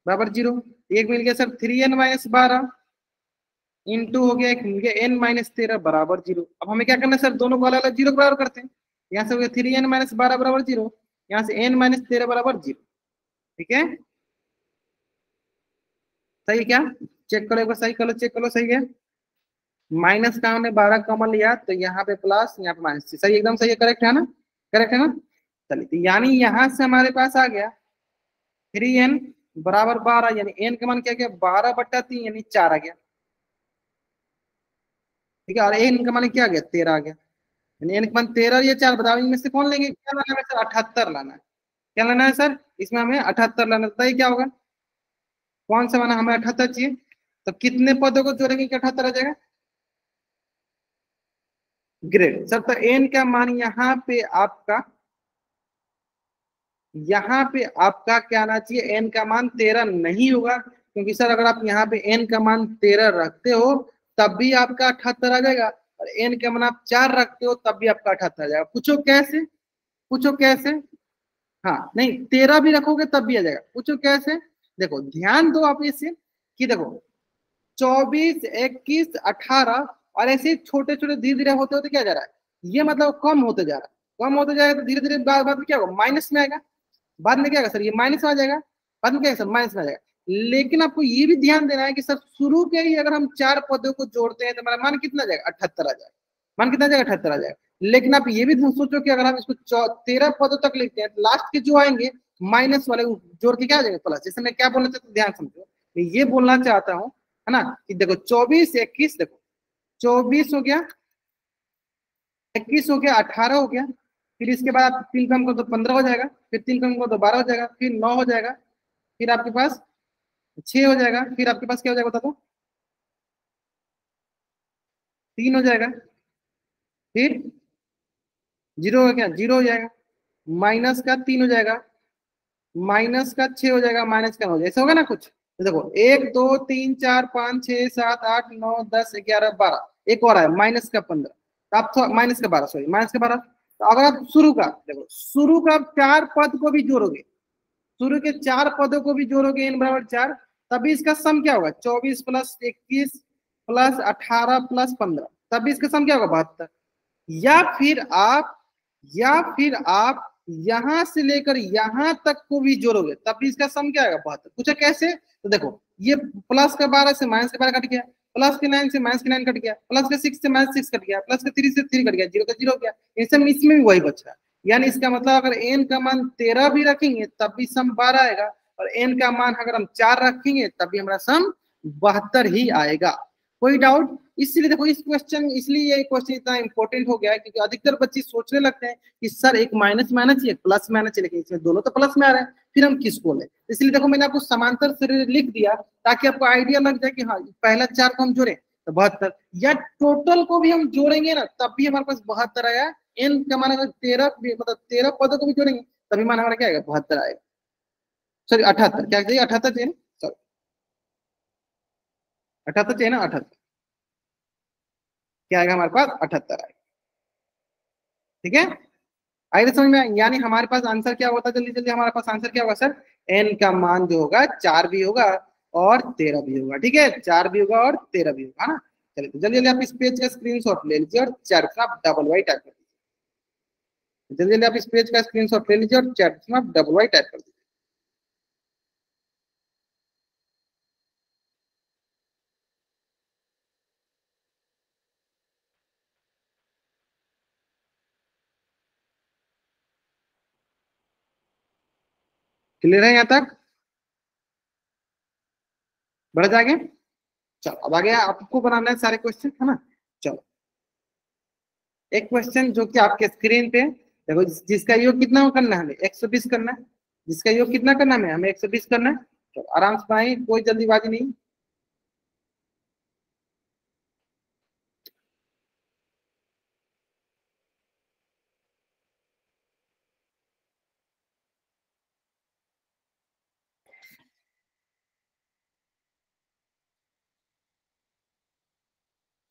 बराबर 0। एक मिल गया सर 3n माइनस 12 इंटू हो गया, एक मिल गया n माइनस 13 बराबर 0। अब हमें क्या करना है सर? दोनों को अलग अलग 0 के बराबर करते हैं। यहाँ से हो गया 3n माइनस 12 बराबर 0, यहाँ से n माइनस 13 बराबर 0। ठीक है, सही है क्या? चेक करो एक बार, सही करो, चेक करो सही है। माइनस का हमने 12 कॉमन लिया तो यहाँ पे प्लस, यहाँ पे माइनस, सही, एकदम सही है, करेक्ट है ना, करेक्ट है ना। चलिए तो यानी यहाँ से हमारे पास आ गया 3n बराबर 12, यानी n का मान क्या गया? 12/3 यानी 4 आ गया। ठीक है, और n का मान क्या आ गया? 13 आ गया। यानी n का मान 13 और ये 4, बताओ इनमें से कौन लेंगे? क्या लाना है सर? 78 लाना है। क्या लाना है सर? इसमें हमें 78 लाना है। बताइए क्या होगा? कौन सा माना हमें? 78 चाहिए। तो कितने पदों को जोड़ेंगे कि 78 आ जाएगा? Great sir. तो n का मान यहाँ पे आपका, यहाँ पे आपका क्या आना चाहिए? n का मान 13 नहीं होगा, क्योंकि सर अगर आप यहाँ पे n का मान 13 रखते हो तब भी आपका 78 आ जाएगा, और n का मान आप 4 रखते हो तब भी आपका 78 आ जाएगा। पूछो कैसे? पूछो कैसे? हाँ नहीं, 13 भी रखोगे तब भी आ जाएगा। पूछो कैसे? देखो ध्यान दो आप इसे, कि देखो 24 21 18 और ऐसे छोटे छोटे धीरे धीरे होते होते क्या जा रहा है? ये मतलब कम होते जा रहा है, कम होते जाएगा तो धीरे धीरे बाद में क्या होगा? माइनस में आएगा। बाद में क्या होगा सर? ये माइनस में आ जाएगा। बाद में क्या सर? माइनस में आ जाएगा। लेकिन आपको ये भी ध्यान देना है कि सर शुरू के ही अगर हम 4 पदों को जोड़ते हैं तो हमारा मान कितना जाएगा? 78 आ जाएगा। मान कितना जाएगा? 78 आ जाएगा। लेकिन आप ये भी सोचो कि अगर हम इसको 13 पदों तक लिखते हैं तो लास्ट के जो आएंगे माइनस वाले जोड़ के क्या आ जाएगा? प्लस। जैसे मैं क्या बोलना चाहता हूँ, ध्यान समझो। मैं ये बोलना चाहता हूँ, है ना, कि देखो 24 21, देखो 24 हो गया, 21 हो गया, 18 हो गया, फिर इसके बाद आप 3 कम करो तो 15 हो जाएगा, फिर 3 कम करो तो 12 हो जाएगा, फिर 9 हो जाएगा, फिर आपके पास 6 हो जाएगा, फिर आपके पास क्या हो जाएगा बता दो? 3 हो जाएगा, फिर 0 हो गया, 0 हो जाएगा, माइनस का 3 हो जाएगा, माइनस का 6 हो जाएगा, माइनस का 9 हो जाएगा। ऐसा होगा ना कुछ? तो देखो 1 2 3 4 5 6 7 8 9 10 11 12, एक और है माइनस का 15, तो आप माइनस का 12, सॉरी माइनस का 12। तो अगर आप शुरू का, देखो शुरू का 4 पद को भी जोड़ोगे, शुरू के 4 पदों को भी जोड़ोगे n बराबर 4, तभी इसका सम क्या होगा? 24 प्लस 21 प्लस 18 प्लस 15, तभी इसका सम क्या होगा? 72। या फिर आप यहां से लेकर यहां तक को भी जोड़ोगे तब भी इसका सम क्या आएगा? 72। पूछा कैसे? तो देखो ये प्लस का 12 से माइनस का 12 कट गया, प्लस के 9 से माइनस के 9 कट गया, प्लस के 6 से माइनस 6 कट गया, प्लस के 3 से 3 कट गया, 0 का 0 गया। इसमें भी वही बच रहा है। यानी इसका मतलब अगर n का मान 13 भी रखेंगे तब भी सम 12 आएगा, और n का मान अगर हम 4 रखेंगे तब भी हमारा सम 72 ही आएगा। कोई डाउट? इसलिए देखो इस क्वेश्चन, इसलिए ये क्वेश्चन इतना इंपॉर्टेंट हो गया है क्योंकि अधिकतर बच्चे सोचने लगते हैं कि सर एक माइनस में आना चाहिए, प्लस में आना चाहिए, लेकिन इसमें दोनों तो प्लस में आ रहे हैं, फिर हम किसको लें? इसलिए देखो मैंने आपको समांतर से लिख दिया ताकि आपको आइडिया लग जाए कि हाँ पहला 4 को हम जोड़े तो 72, या टोटल को भी हम जोड़ेंगे ना तब भी हमारे पास 72 आया। एन का मान अगर 13 मतलब 13 पदों को भी जोड़ेंगे तभी मान हमारा क्या आएगा? 72 आएगा। सॉरी 78, क्या चाहिए? 78 चाहिए ना, सॉरी 78 चाहिए ना, 78 क्या आएगा हमारे पास? 78 आएगा। ठीक है, आइए समझ में। यानी हमारे पास आंसर क्या होता है? जल्दी जल्दी हमारे पास आंसर क्या होगा सर? एन का मान जो होगा 4 भी होगा और 13 भी होगा। ठीक है, 4 भी होगा और 13 भी होगा ना। चलिए तो जल्दी जल्दी आप इस पेज का स्क्रीनशॉट ले लीजिए और चैट में आप डबल वाई टाइप कर दीजिए। जल्दी जल्दी आप इस पेज का स्क्रीनशॉट ले लीजिए और चैट में आप डबल वाई टाइप कर दीजिए। क्लियर है यहाँ तक? बढ़ जाएंगे। चलो अब आगे आपको बनाना है सारे क्वेश्चन, है ना। चलो एक क्वेश्चन जो कि आपके स्क्रीन पे देखो, जिसका योग कितना करना है हमें? 120 करना है। जिसका योग कितना करना है हमें? 120 करना है। तो आराम से बनाइए, कोई जल्दीबाजी नहीं।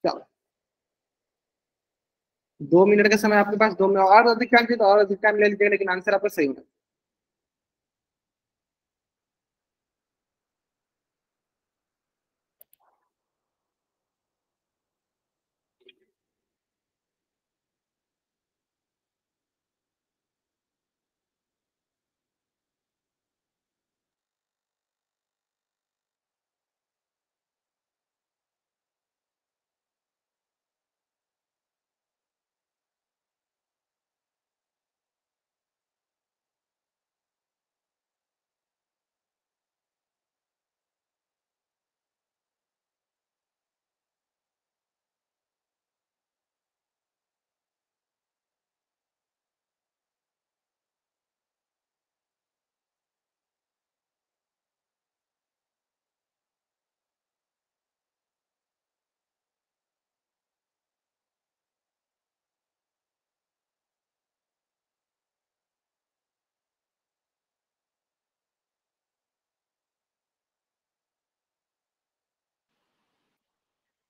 चलो 2 मिनट का समय आपके पास, 2 मिनट और अधिक टाइम चाहिए तो और अधिक टाइम ले लीजिएगा, लेकिन आंसर आपका सही होना।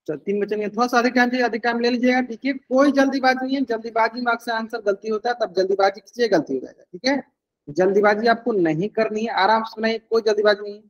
चलो 3 बचे नहीं, थोड़ा सा अधिक टाइम चाहिए, अधिक टाइम ले लीजिएगा। ठीक है, कोई जल्दीबाजी नहीं है। जल्दीबाजी में अक्सर आंसर गलती होता है, तब जल्दीबाजी कीजिए, गलती हो जाएगा। ठीक है, जल्दीबाजी आपको नहीं करनी है, आराम से बनाइए, कोई जल्दीबाजी नहीं है।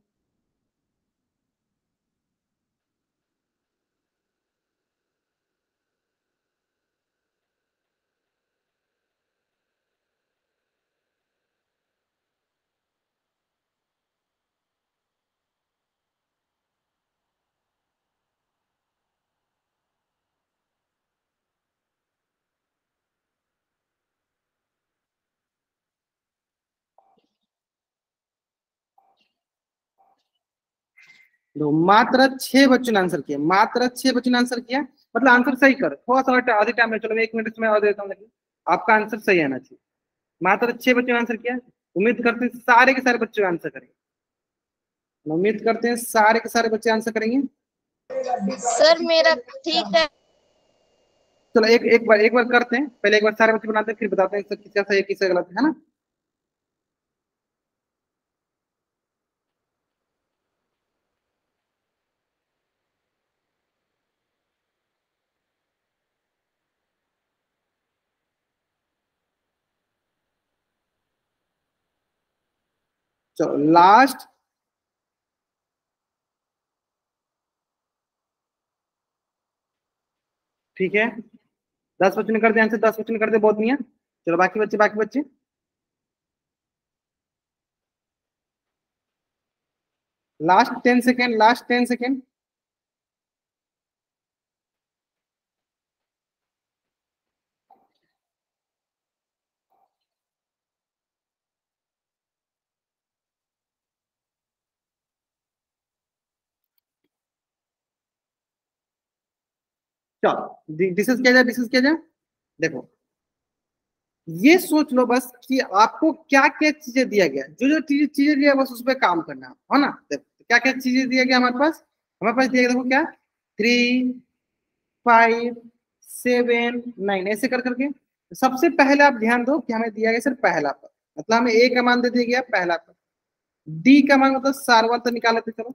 तो मात्र 6 बच्चों ने आंसर किया, मात्र 6 बच्चों ने आंसर किया। मतलब आंसर सही कर, थोड़ा सा आधे टाइम में, चलो मैं 1 मिनट में और देता हूँ, लेकिन आपका आंसर सही आना चाहिए। मात्र 6 बच्चों ने आंसर किया। उम्मीद करते हैं सारे के सारे बच्चे आंसर करेंगे। उम्मीद करते हैं सारे के सारे बच्चे आंसर करेंगे। सर मेरा ठीक है। चलो एक बार करते हैं, पहले एक बार सारे बच्चे बनाते हैं, फिर बताते हैं किसका सही है किसका गलत है ना। चलो लास्ट, ठीक है, 10 बच्चों ने कर दिया आंसर, 10 बच्चों ने कर दिया, बहुत नहीं है। चलो बाकी बच्चे, बाकी बच्चे लास्ट 10 सेकेंड, लास्ट 10 सेकेंड। चलो डिस्कस किया जाए, डिस्कस किया जाए। देखो ये सोच लो बस कि आपको क्या क्या चीजें दिया गया, जो जो चीजें दिया बस उस पर काम करना है ना। देखो क्या क्या चीजें दिया गया हमारे पास दिया गया, देखो क्या 3 5 7 9 ऐसे कर करके। सबसे पहले आप ध्यान दो कि हमें दिया गया सर पहला पद, मतलब हमें ए का मान दे दिया गया पहला पद, डी का मान मतलब सारवंत निकाल लेते चलो।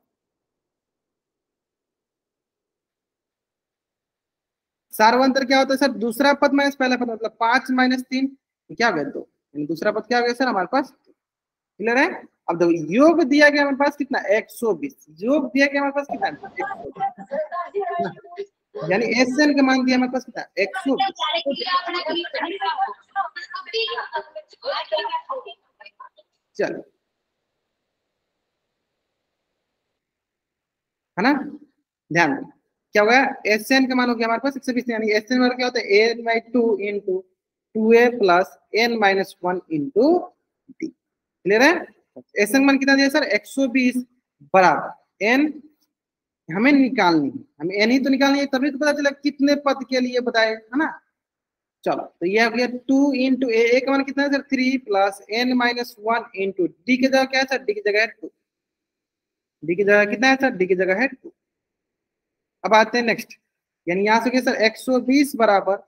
सारवंतर क्या होता है सर, दूसरा पद माइनस पहला पद, मतलब 5 - 3 क्या हो गया 2, दूसरा पद क्या हो गया सर हमारे पास। क्लियर है। अब देखो योग दिया गया हमारे पास कितना 120, योग दिया गया हमारे पास कितना 120, यानी एसएन का मान दिया हमारे पास कितना 120। चलो है ना, ध्यान दो क्या होगा, एसएन का मान हो गया हमारे पास 120, यानी एसएन वर्ग क्या होता है n/2 into 2a plus n-1 into D. Clear है। एसएन मान कितना दिया सर 120 बराबर एन, हमें निकालनी है, हमें एन ही तो निकालनी है, तभी तो पता चला कितने पद के लिए बताए, है ना। चलो तो ये हो गया 2 इंटू ए का मान कितना है sir 3 plus n-1 into D की जगह क्या है सर, डी की जगह है 2, डी की जगह कितना है सर, डी की जगह है 2। अब आते हैं नेक्स्ट, यानी यहाँ से सर 120 बराबर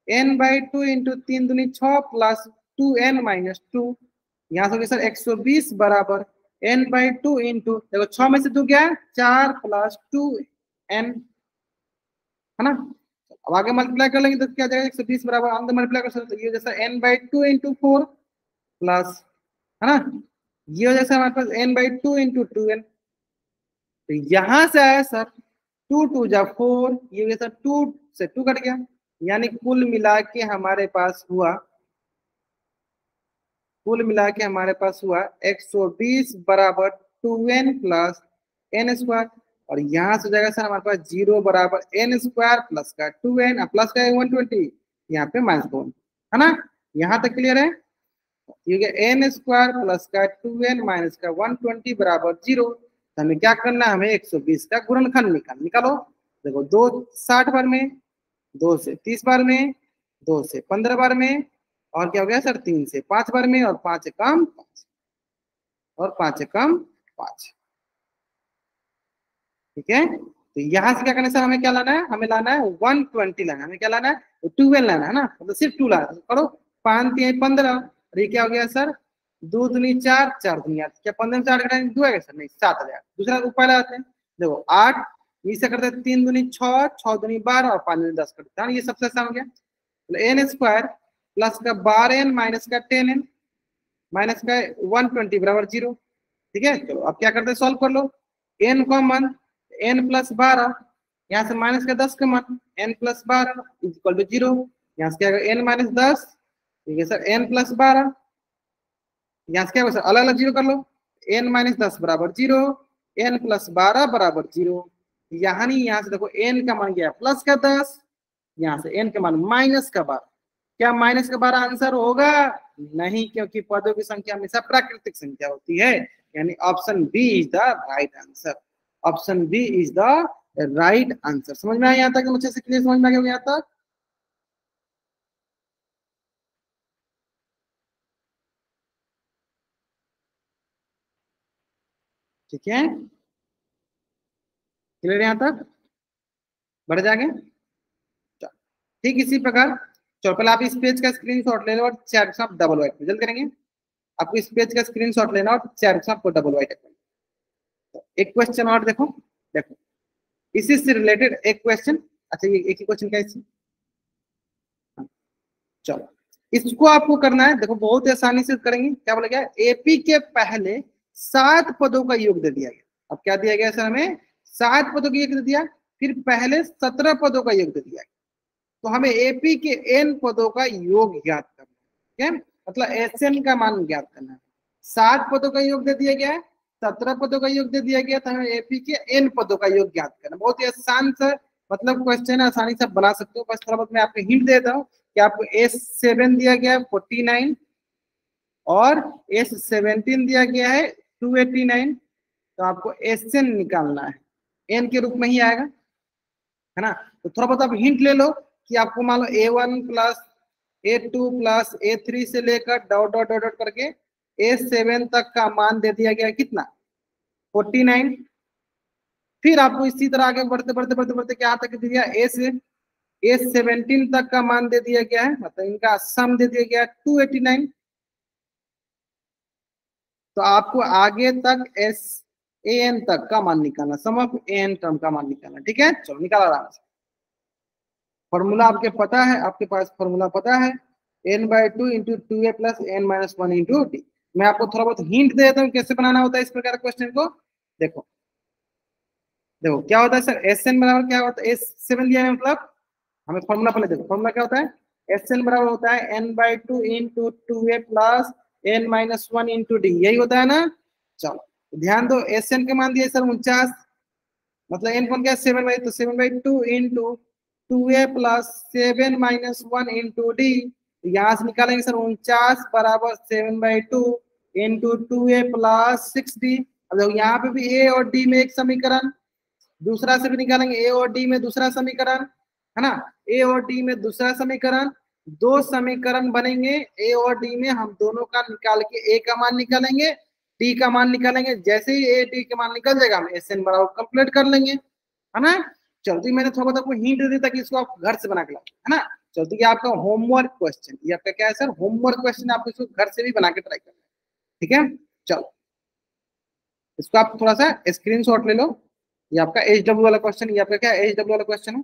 n/2 इंटू 3 दूनी 6 प्लस 2n-2, यहाँ से सर 120 बराबर n/2 इंटू, देखो 6 में से 2 क्या है 4 प्लस 2n, है ना। अब आगे मल्टीप्लाई कर लेंगे तो क्या जाएगा 120 बराबर अंदर मल्टीप्लाई कर सकते, ये जैसा n/2 इंटू 4 प्लस, है ना, ये हो जैसा हमारे पास n/2 इंटू 2n। तो यहां से आया सर 2 2 जा 4, ये जैसा 2 से 2 कट गया, यानी कुल मिला के हमारे पास हुआ, कुल मिला के हमारे पास हुआ 120 बराबर 2n प्लस n स्क्वायर, और यहाँ से जाएगा सर हमारे पास 0 बराबर n स्क्वायर प्लस का 2n प्लस का 120, यहाँ पे -1, है ना। यहाँ तक क्लियर है। ठीक है, n स्क्वायर प्लस का 2n माइनस का 120 बराबर 0। तो हमें क्या करना है, हमें 120 का गुणनखंड निकालो। देखो 2 60 बार में, 2 से 30 बार में, 2 से 15 बार में, और क्या हो गया सर 3 से 5 बार में, और 5 कम 5, और 5 कम 5। ठीक है, तो यहाँ से क्या करना है सर, हमें क्या लाना है, हमें लाना है 120 लाना है, हमें क्या लाना है 12 लाना है ना, मतलब सिर्फ 2 लाना है। करो 5 3 15, और ये क्या हो गया सर 2 दूनी 4 4 दूनी 8, क्या 15 में 4 घटाएंगे 2 आएगा सर, नहीं 7 आ जाएगा। दूसरा ऊपर लगाते हैं, देखो 8 इसे करते हैं 3 दूनी 6 6 दूनी 12 और 5 दूनी 10 करते हैं, ये सबसे आसान हो गया। n स्क्वायर प्लस का 12n माइनस का 10n माइनस का 120 बराबर 0। ठीक है, चलो अब क्या करते हैं, सॉल्व कर लो। n कॉमन, n प्लस 12, यहाँ से माइनस का 10 common, n plus 12 equal to 0, यहाँ से क्या होगा n माइनस 10, ठीक है सर n प्लस 12, यहाँ से क्या होगा सर अलग अलग 0 कर लो, n माइनस 10 बराबर 0, n प्लस 12 बराबर 0, यहाँ नहीं, यहाँ से देखो n का मान गया प्लस का 10, यहाँ से n का मान माइनस का 12, क्या माइनस का 12 आंसर होगा, नहीं, क्योंकि पदों की संख्या हमेशा प्राकृतिक संख्या होती है, यानी option B is the right answer, option B is the right answer. समझ में आया यहाँ तक, मुझे से क्लियर समझ में आ गया यहाँ तक। ठीक है, क्लियर यहाँ तक, बढ़ जाएंगे। ठीक इसी प्रकार चलो पहले आप इस पेज का स्क्रीनशॉट ले लो और चैट में आप डबल वाइट में जल्द करेंगे, आपको इस पेज का स्क्रीनशॉट लेना और चैट में आपको डबल वाइट करना। तो एक क्वेश्चन और देखो, देखो इसी से रिलेटेड एक क्वेश्चन, अच्छा ये एक ही क्वेश्चन का इससे, चलो इसको आपको करना है, देखो बहुत आसानी से करेंगे। क्या बोला गया, एपी के पहले 7 पदों का योग दे दिया गया। अब क्या दिया गया सर, हमें 7 पदों का योग दे दिया, फिर पहले 17 पदों का योग दे दिया गया, तो हमें एपी के एन पदों का योग ज्ञात करना है, मतलब एसएन का मान ज्ञात करना है। 7 पदों का योग दे दिया गया है, 17 पदों का योग दे दिया गया, तो हमें एपी के एन पदों का योग ज्ञात करना। बहुत ही आसान सा मतलब क्वेश्चन है, आसानी से बना सकते हो। बस थोड़ा बहुत मैं आपको हिंट देता हूँ कि आपको S7 दिया गया है 49 और S17 दिया गया है 289, तो आपको एसएन निकालना है, एन के रूप में ही आएगा। है ना। तो थोड़ा बहुत आप हिंट ले लो कि आपको मान लो A1 plus A2 plus A3 से लेकर डॉट डॉट डॉट डॉट करके A7 तक का मान दे दिया गया कितना 49। फिर आपको इसी तरह आगे बढ़ते बढ़ते बढ़ते बढ़ते क्या तक दे दिया A17 तक का मान दे दिया गया है, मतलब इनका सम दे दिया गया 289। तो आपको आगे तक AN तक का मान निकालना, सम ऑफ AN टर्म का मान निकालना। ठीक है, चलो निकाला आराम से। फॉर्मूला आपके पता है, आपके पास फॉर्मूला पता है n/2 into 2a plus n-1 into D. मैं आपको थोड़ा बहुत हिंट दे देता हूँ कैसे बनाना होता है इस प्रकार क्वेश्चन को। देखो देखो क्या होता है सर, SN बराबर क्या होता है, S7 लिया है मतलब हमें फॉर्मूला पहले देखो, फॉर्मूला क्या होता है, SN बराबर होता है n/2 into 2a plus n-1 into D, यही होता है ना। चलो ध्यान दो, SN के मान दिए सर 49, मतलब n कौन क्या 7/, तो 7/2 into 2a plus 7-1 into D. यहाँ से निकालेंगे सर 49 बराबर 7/2 इंटू 2a प्लस 6d। अब देखो यहाँ पे भी a और d में एक समीकरण, दूसरा से भी निकालेंगे a और d में दूसरा समीकरण, है ना। a और d में दूसरा समीकरण, दो समीकरण बनेंगे a और d में, हम दोनों का निकाल के a का मान निकालेंगे, d का मान निकालेंगे। जैसे ही a d का मान निकल जाएगा हम SN बराबर कंप्लीट कर लेंगे, है ना। चलती मैंने थोड़ा बहुत आपको हिंट दे दी ताकि इसको आप घर से बना के लाओ, है ना। चलती ये आपका होमवर्क क्वेश्चन, ये आपका क्या है सर, होमवर्क क्वेश्चन, आप इसको घर से भी बना के ट्राई करना, ठीक है। चलो इसको आप थोड़ा सा स्क्रीनशॉट ले लो, ये आपका HW वाला क्वेश्चन, ये आपका क्या HW वाला क्वेश्चन है।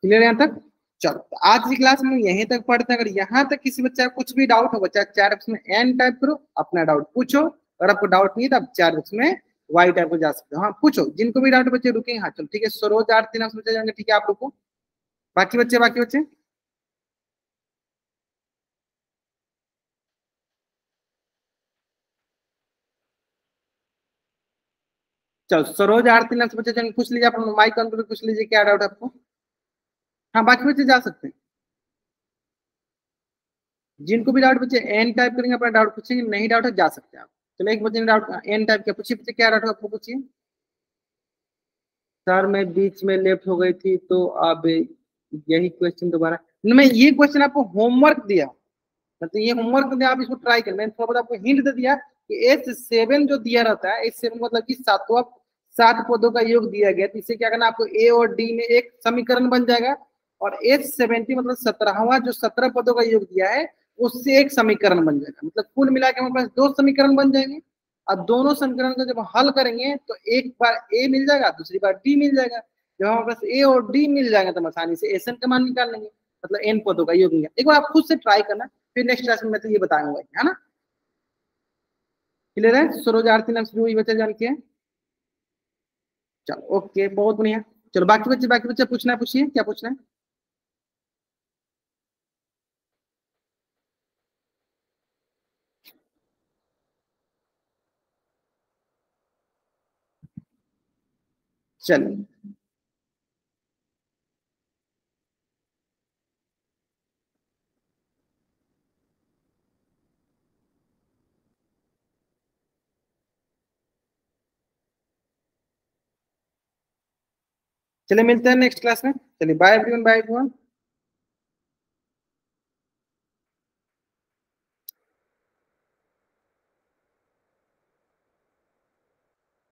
क्लियर यहाँ तक। चलो तो आज की क्लास में यहीं तक पढ़ते हैं। अगर यहाँ तक किसी बच्चा को कुछ भी डाउट हो, बच्चा चैट बॉक्स में एन टाइप करो, अपना डाउट पूछो। अगर आपको डाउट नहीं है तो आप चैट बॉक्स में वाई टाइप को जा सकते हो, हाँ पूछो, जिनको भी डाउट बच्चे रुकेंगे। हाँ चलो ठीक है, सरोज आरती नाम से बच्चे जाएंगे, ठीक है आप रुको। बाकी बच्चे चलो सरोज आरती नाम से बच्चे जाएंगे, पूछ लीजिए, आप माइक ऑन करके पूछ लीजिए क्या डाउट है आपको। हाँ बाकी बच्चे जा सकते हैं, जिनको भी डाउट बच्चे एन टाइप करेंगे अपना डाउट पूछेंगे, नहीं डाउट है जा सकते हैं आप। चलो एक बच्चे ने डाउट एन टाइप किया, पूछिए बच्चे क्या डाउट है आपको, पूछिए। सर मैं बीच में लेफ्ट हो गई थी तो अब यही क्वेश्चन दोबारा, मैं ये क्वेश्चन आपको होमवर्क दिया, मतलब ये होमवर्क दिया, आप इसको ट्राई करें। मैंने थोड़ा बहुत आपको हिंट दे दिया कि S7 जो दिया रहता है, S7 मतलब कि सातवां, 7 पदों का योग दिया गया, तो इससे क्या करना आपको A और D में एक समीकरण बन जाएगा, और S70 मतलब 17वां जो 17 पदों का योग दिया है उससे एक समीकरण बन जाएगा, मतलब कुल मिला के हमारे पास दो समीकरण बन जाएंगे। अब दोनों समीकरण को जब हल करेंगे तो एक बार A मिल जाएगा, दूसरी बार D मिल जाएगा। जब हमारे पास A और D मिल जाएगा तो हम आसानी से SN का मान निकाल लेंगे, मतलब n पदों का योग मिलेगा। एक बार आप खुद से ट्राई करना, फिर नेक्स्ट क्लास में मैं तो ये बताऊंगा, है ना। क्लियर है, सरोज आरती नाम से जो ये बच्चे जान के, चलो ओके बहुत बढ़िया। चलो बाकी बच्चे पूछना है, पूछिए क्या पूछना है। चलिए चलिए मिलते हैं नेक्स्ट क्लास में, चलिए बाय एवरीवन, बाय एवरीवन।